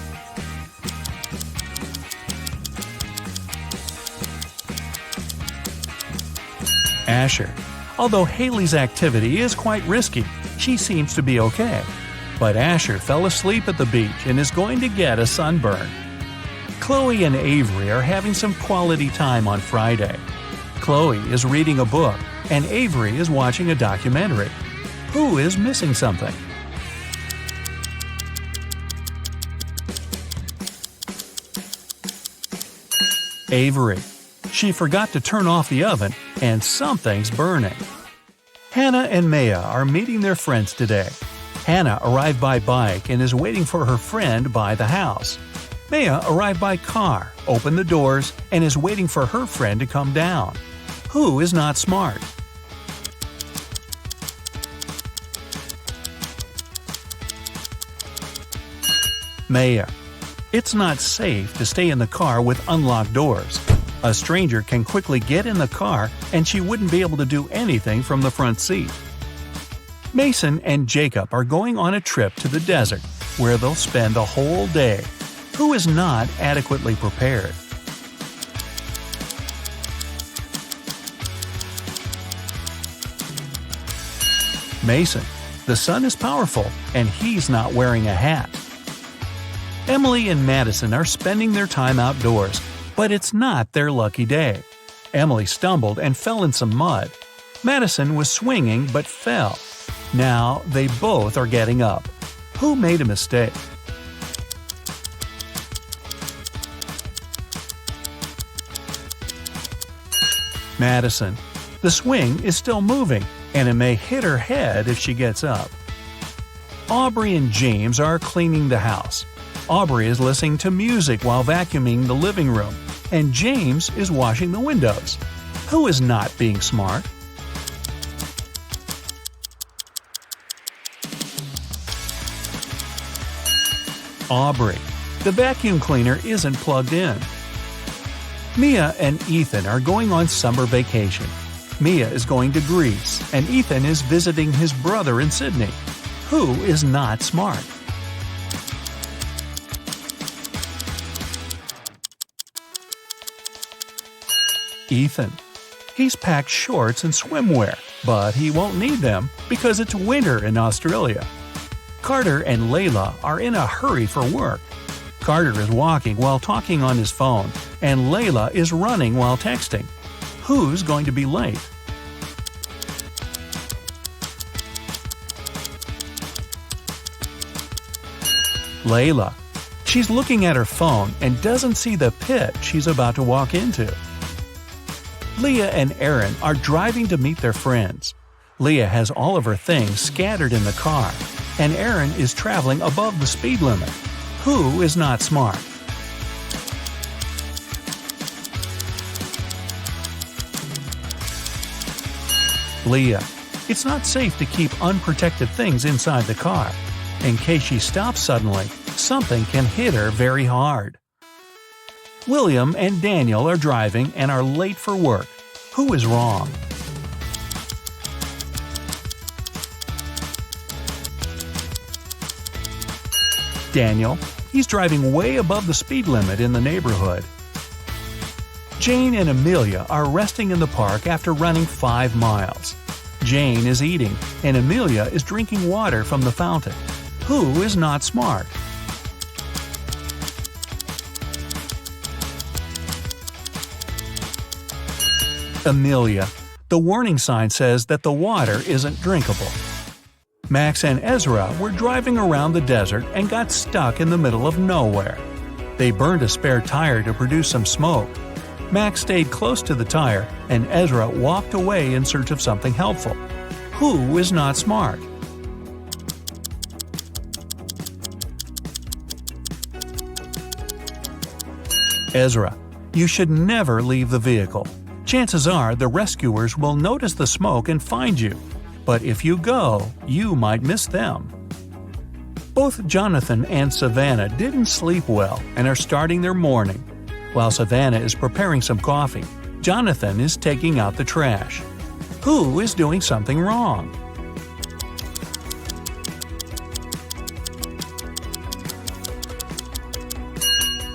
Asher. Although Haley's activity is quite risky, she seems to be okay. But Asher fell asleep at the beach and is going to get a sunburn. Chloe and Avery are having some quality time on Friday. Chloe is reading a book, and Avery is watching a documentary. Who is missing something? Avery. She forgot to turn off the oven, and something's burning. Hannah and Maya are meeting their friends today. Hannah arrived by bike and is waiting for her friend by the house. Maya arrived by car, opened the doors, and is waiting for her friend to come down. Who is not smart? Maya. It's not safe to stay in the car with unlocked doors. A stranger can quickly get in the car and she wouldn't be able to do anything from the front seat. Mason and Jacob are going on a trip to the desert, where they'll spend the whole day. Who is not adequately prepared? Mason. The sun is powerful, and he's not wearing a hat. Emily and Madison are spending their time outdoors, but it's not their lucky day. Emily stumbled and fell in some mud. Madison was swinging but fell. Now they both are getting up. Who made a mistake? Madison. The swing is still moving, and it may hit her head if she gets up. Aubrey and James are cleaning the house. Aubrey is listening to music while vacuuming the living room, and James is washing the windows. Who is not being smart? Aubrey. The vacuum cleaner isn't plugged in. Mia and Ethan are going on summer vacation. Mia is going to Greece, and Ethan is visiting his brother in Sydney. Who is not smart? Ethan. He's packed shorts and swimwear, but he won't need them because it's winter in Australia. Carter and Layla are in a hurry for work. Carter is walking while talking on his phone, and Layla is running while texting. Who's going to be late? Layla. She's looking at her phone and doesn't see the pit she's about to walk into. Leah and Aaron are driving to meet their friends. Leah has all of her things scattered in the car, and Aaron is traveling above the speed limit. Who is not smart? Leah. It's not safe to keep unprotected things inside the car. In case she stops suddenly, something can hit her very hard. William and Daniel are driving and are late for work. Who is wrong? Daniel. He's driving way above the speed limit in the neighborhood. Jane and Amelia are resting in the park after running 5 miles. Jane is eating, and Amelia is drinking water from the fountain. Who is not smart? Amelia. The warning sign says that the water isn't drinkable. Max and Ezra were driving around the desert and got stuck in the middle of nowhere. They burned a spare tire to produce some smoke. Max stayed close to the tire, and Ezra walked away in search of something helpful. Who is not smart? Ezra. You should never leave the vehicle. Chances are the rescuers will notice the smoke and find you. But if you go, you might miss them. Both Jonathan and Savannah didn't sleep well and are starting their morning. While Savannah is preparing some coffee, Jonathan is taking out the trash. Who is doing something wrong?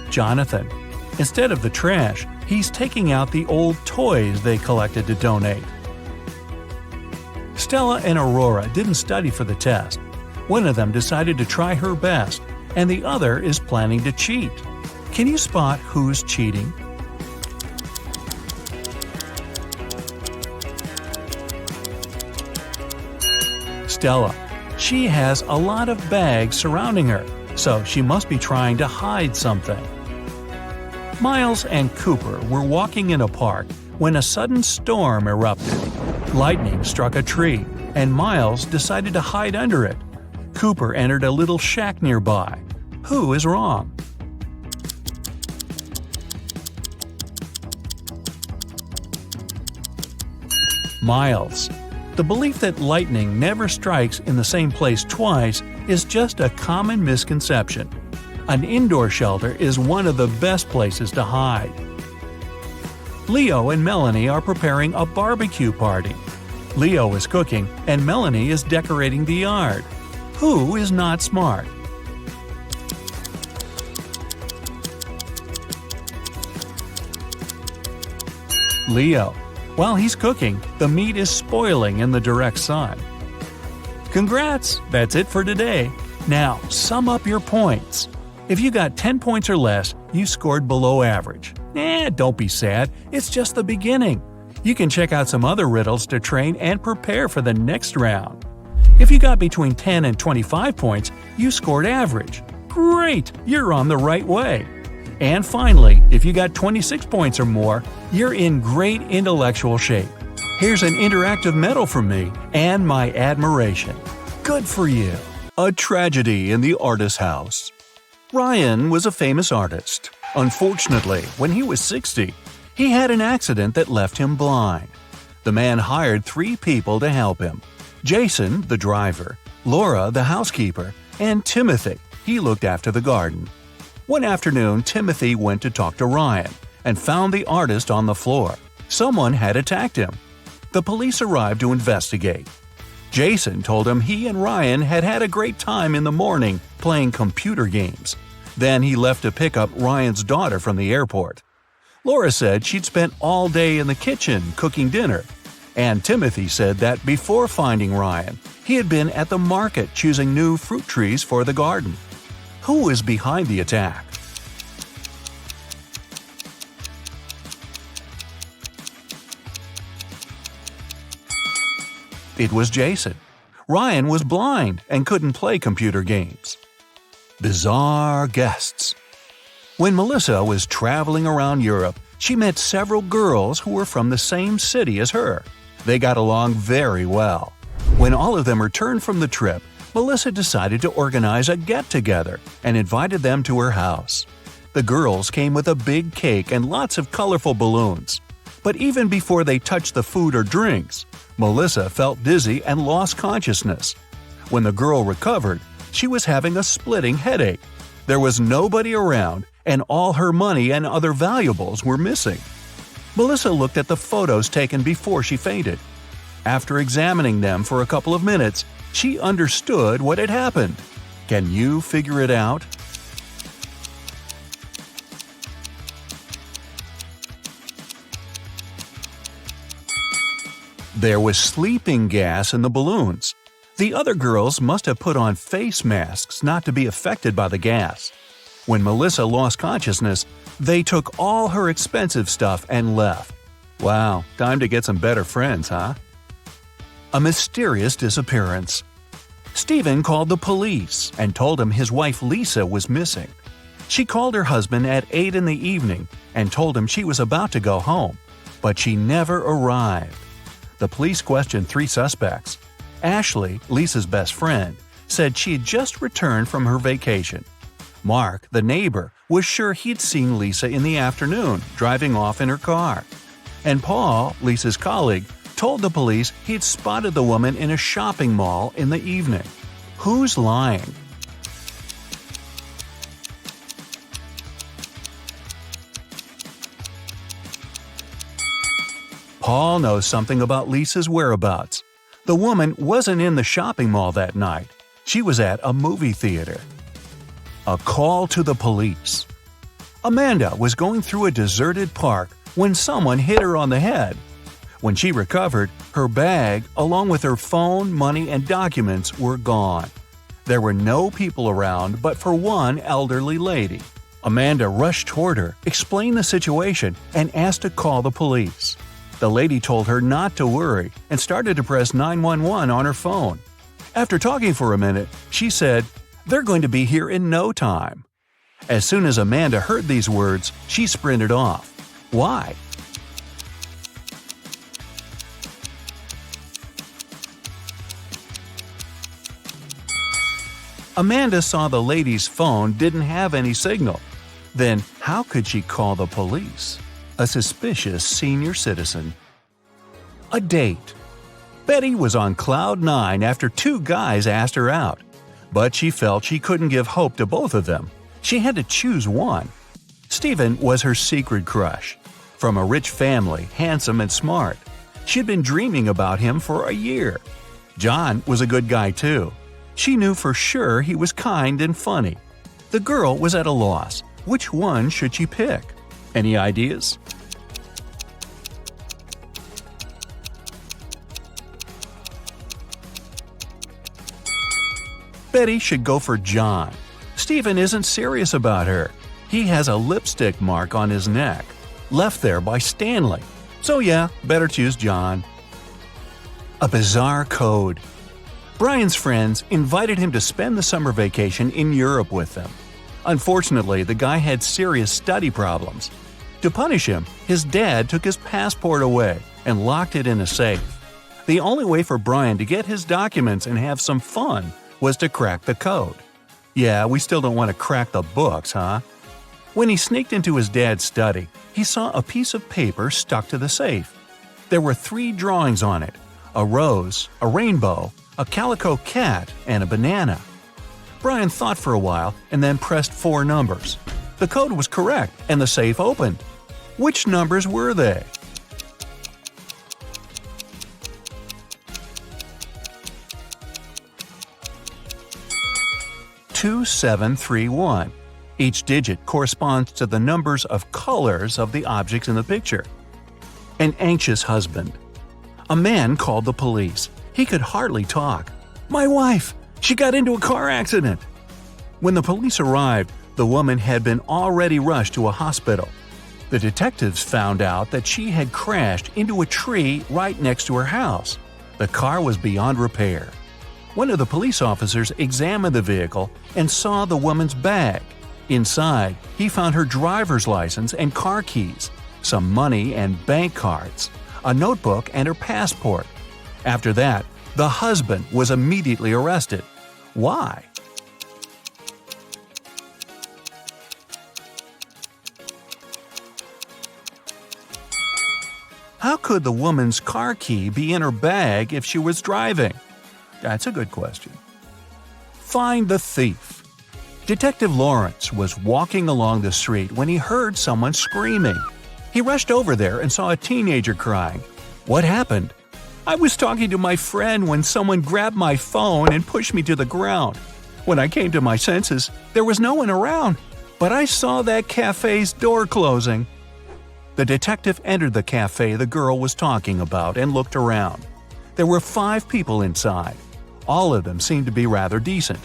Jonathan. Instead of the trash, he's taking out the old toys they collected to donate. Stella and Aurora didn't study for the test. One of them decided to try her best, and the other is planning to cheat. Can you spot who's cheating? Stella. She has a lot of bags surrounding her, so she must be trying to hide something. Miles and Cooper were walking in a park when a sudden storm erupted. Lightning struck a tree, and Miles decided to hide under it. Cooper entered a little shack nearby. Who is wrong? Miles. The belief that lightning never strikes in the same place twice is just a common misconception. An indoor shelter is one of the best places to hide. Leo and Melanie are preparing a barbecue party. Leo is cooking and Melanie is decorating the yard. Who is not smart? Leo. While he's cooking, the meat is spoiling in the direct sun. Congrats! That's it for today. Now, sum up your points. If you got 10 points or less, you scored below average. Don't be sad, it's just the beginning. You can check out some other riddles to train and prepare for the next round. If you got between 10 and 25 points, you scored average. Great! You're on the right way. And finally, if you got 26 points or more, you're in great intellectual shape. Here's an interactive medal from me and my admiration. Good for you. A tragedy in the artist's house. Ryan was a famous artist. Unfortunately, when he was 60, he had an accident that left him blind. The man hired 3 people to help him: Jason, the driver, Laura, the housekeeper, and Timothy. He looked after the garden. One afternoon, Timothy went to talk to Ryan and found the artist on the floor. Someone had attacked him. The police arrived to investigate. Jason told him he and Ryan had had a great time in the morning playing computer games. Then he left to pick up Ryan's daughter from the airport. Laura said she'd spent all day in the kitchen cooking dinner. And Timothy said that before finding Ryan, he had been at the market choosing new fruit trees for the garden. Who is behind the attack? It was Jason. Ryan was blind and couldn't play computer games. Bizarre guests. When Melissa was traveling around Europe, she met several girls who were from the same city as her. They got along very well. When all of them returned from the trip, Melissa decided to organize a get-together and invited them to her house. The girls came with a big cake and lots of colorful balloons. But even before they touched the food or drinks, Melissa felt dizzy and lost consciousness. When the girl recovered, she was having a splitting headache. There was nobody around, and all her money and other valuables were missing. Melissa looked at the photos taken before she fainted. After examining them for a couple of minutes, she understood what had happened. Can you figure it out? There was sleeping gas in the balloons. The other girls must have put on face masks not to be affected by the gas. When Melissa lost consciousness, they took all her expensive stuff and left. Wow, time to get some better friends, huh? A mysterious disappearance. Stephen called the police and told him his wife Lisa was missing. She called her husband at 8 in the evening and told him she was about to go home, but she never arrived. The police questioned 3 suspects. Ashley, Lisa's best friend, said she had just returned from her vacation. Mark, the neighbor, was sure he'd seen Lisa in the afternoon, driving off in her car. And Paul, Lisa's colleague, told the police he'd spotted the woman in a shopping mall in the evening. Who's lying? Paul knows something about Lisa's whereabouts. The woman wasn't in the shopping mall that night. She was at a movie theater. A call to the police. Amanda was going through a deserted park when someone hit her on the head. When she recovered, her bag, along with her phone, money, and documents, were gone. There were no people around but for one elderly lady. Amanda rushed toward her, explained the situation, and asked to call the police. The lady told her not to worry and started to press 911 on her phone. After talking for a minute, she said, "They're going to be here in no time." As soon as Amanda heard these words, she sprinted off. Why? Amanda saw the lady's phone didn't have any signal. Then how could she call the police? A suspicious senior citizen. A date. Betty was on cloud 9 after 2 guys asked her out. But she felt she couldn't give hope to both of them. She had to choose one. Stephen was her secret crush. From a rich family, handsome and smart. She'd been dreaming about him for a year. John was a good guy too. She knew for sure he was kind and funny. The girl was at a loss. Which one should she pick? Any ideas? Betty should go for John. Stephen isn't serious about her. He has a lipstick mark on his neck, left there by Stanley. So yeah, better choose John. A bizarre code. Brian's friends invited him to spend the summer vacation in Europe with them. Unfortunately, the guy had serious study problems. To punish him, his dad took his passport away and locked it in a safe. The only way for Brian to get his documents and have some fun was to crack the code. Yeah, we still don't want to crack the books, huh? When he sneaked into his dad's study, he saw a piece of paper stuck to the safe. There were 3 drawings on it: a rose, a rainbow, a calico cat, and a banana. Brian thought for a while and then pressed 4 numbers. The code was correct and the safe opened. Which numbers were they? (2731). Each digit corresponds to the numbers of colors of the objects in the picture. An anxious husband. A man called the police. He could hardly talk. "My wife! She got into a car accident!" When the police arrived, the woman had been already rushed to a hospital. The detectives found out that she had crashed into a tree right next to her house. The car was beyond repair. One of the police officers examined the vehicle and saw the woman's bag. Inside, he found her driver's license and car keys, some money and bank cards, a notebook and her passport. After that, the husband was immediately arrested. Why? How could the woman's car key be in her bag if she was driving? That's a good question. Find the thief. Detective Lawrence was walking along the street when he heard someone screaming. He rushed over there and saw a teenager crying. What happened? "I was talking to my friend when someone grabbed my phone and pushed me to the ground. When I came to my senses, there was no one around, but I saw that cafe's door closing." The detective entered the cafe the girl was talking about and looked around. There were 5 people inside. All of them seemed to be rather decent.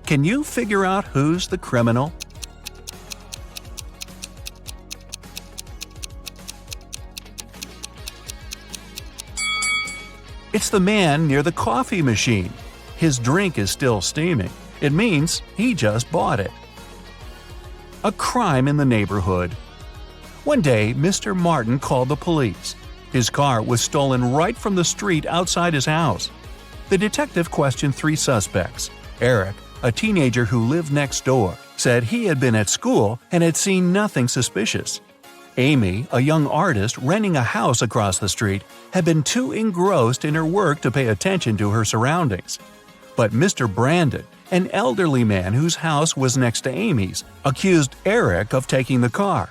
Can you figure out who's the criminal? It's the man near the coffee machine. His drink is still steaming. It means he just bought it. A crime in the neighborhood. One day, Mr. Martin called the police. His car was stolen right from the street outside his house. The detective questioned 3 suspects. Eric, a teenager who lived next door, said he had been at school and had seen nothing suspicious. Amy, a young artist renting a house across the street, had been too engrossed in her work to pay attention to her surroundings. But Mr. Brandon, an elderly man whose house was next to Amy's, accused Eric of taking the car.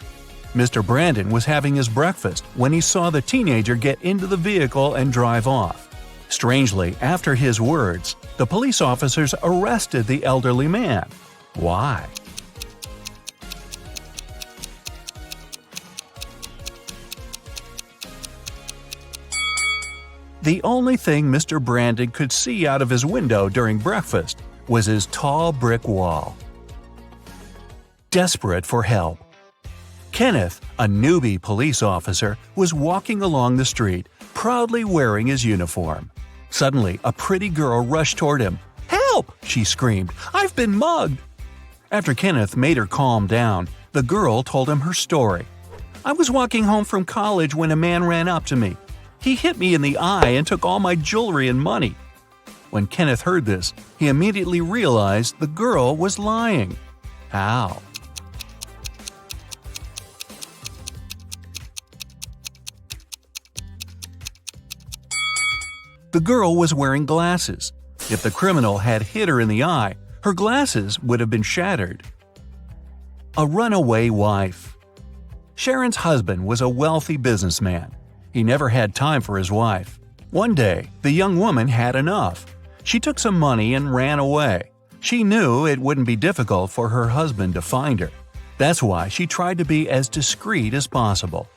Mr. Brandon was having his breakfast when he saw the teenager get into the vehicle and drive off. Strangely, after his words, the police officers arrested the elderly man. Why? The only thing Mr. Brandon could see out of his window during breakfast was his tall brick wall. Desperate for help. Kenneth, a newbie police officer, was walking along the street, proudly wearing his uniform. Suddenly, a pretty girl rushed toward him. "Help!" she screamed. "I've been mugged!" After Kenneth made her calm down, the girl told him her story. "I was walking home from college when a man ran up to me. He hit me in the eye and took all my jewelry and money." When Kenneth heard this, he immediately realized the girl was lying. How? The girl was wearing glasses. If the criminal had hit her in the eye, her glasses would have been shattered. A runaway wife. Sharon's husband was a wealthy businessman. He never had time for his wife. One day, the young woman had enough. She took some money and ran away. She knew it wouldn't be difficult for her husband to find her. That's why she tried to be as discreet as possible.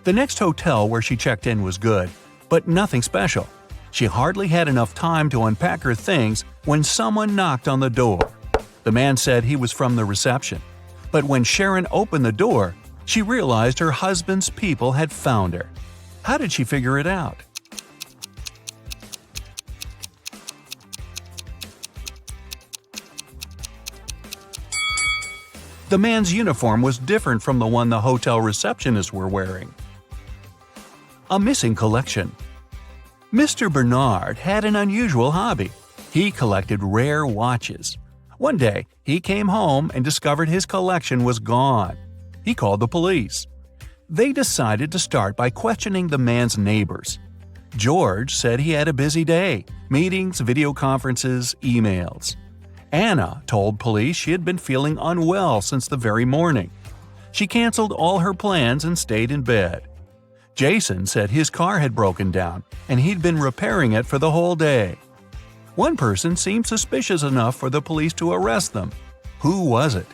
The next hotel where she checked in was good, but nothing special. She hardly had enough time to unpack her things when someone knocked on the door. The man said he was from the reception. But when Sharon opened the door, she realized her husband's people had found her. How did she figure it out? The man's uniform was different from the one the hotel receptionists were wearing. A missing collection. Mr. Bernard had an unusual hobby. He collected rare watches. One day, he came home and discovered his collection was gone. He called the police. They decided to start by questioning the man's neighbors. George said he had a busy day – meetings, video conferences, emails. Anna told police she had been feeling unwell since the very morning. She canceled all her plans and stayed in bed. Jason said his car had broken down and he'd been repairing it for the whole day. One person seemed suspicious enough for the police to arrest them. Who was it?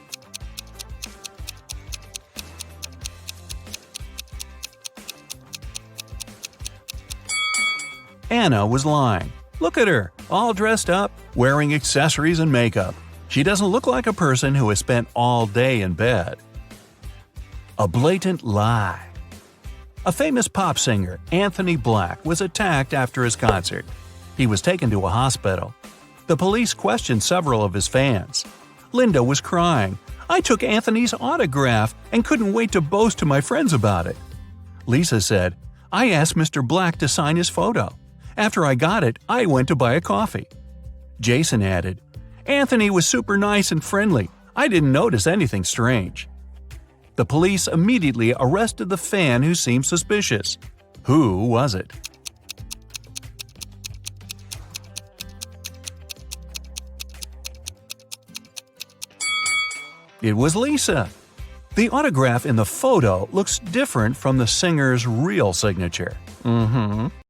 Anna was lying. Look at her, all dressed up, wearing accessories and makeup. She doesn't look like a person who has spent all day in bed. A blatant lie. A famous pop singer, Anthony Black, was attacked after his concert. He was taken to a hospital. The police questioned several of his fans. Linda was crying. "I took Anthony's autograph and couldn't wait to boast to my friends about it." Lisa said, "I asked Mr. Black to sign his photo. After I got it, I went to buy a coffee." Jason added, "Anthony was super nice and friendly. I didn't notice anything strange." The police immediately arrested the fan who seemed suspicious. Who was it? It was Lisa. The autograph in the photo looks different from the singer's real signature.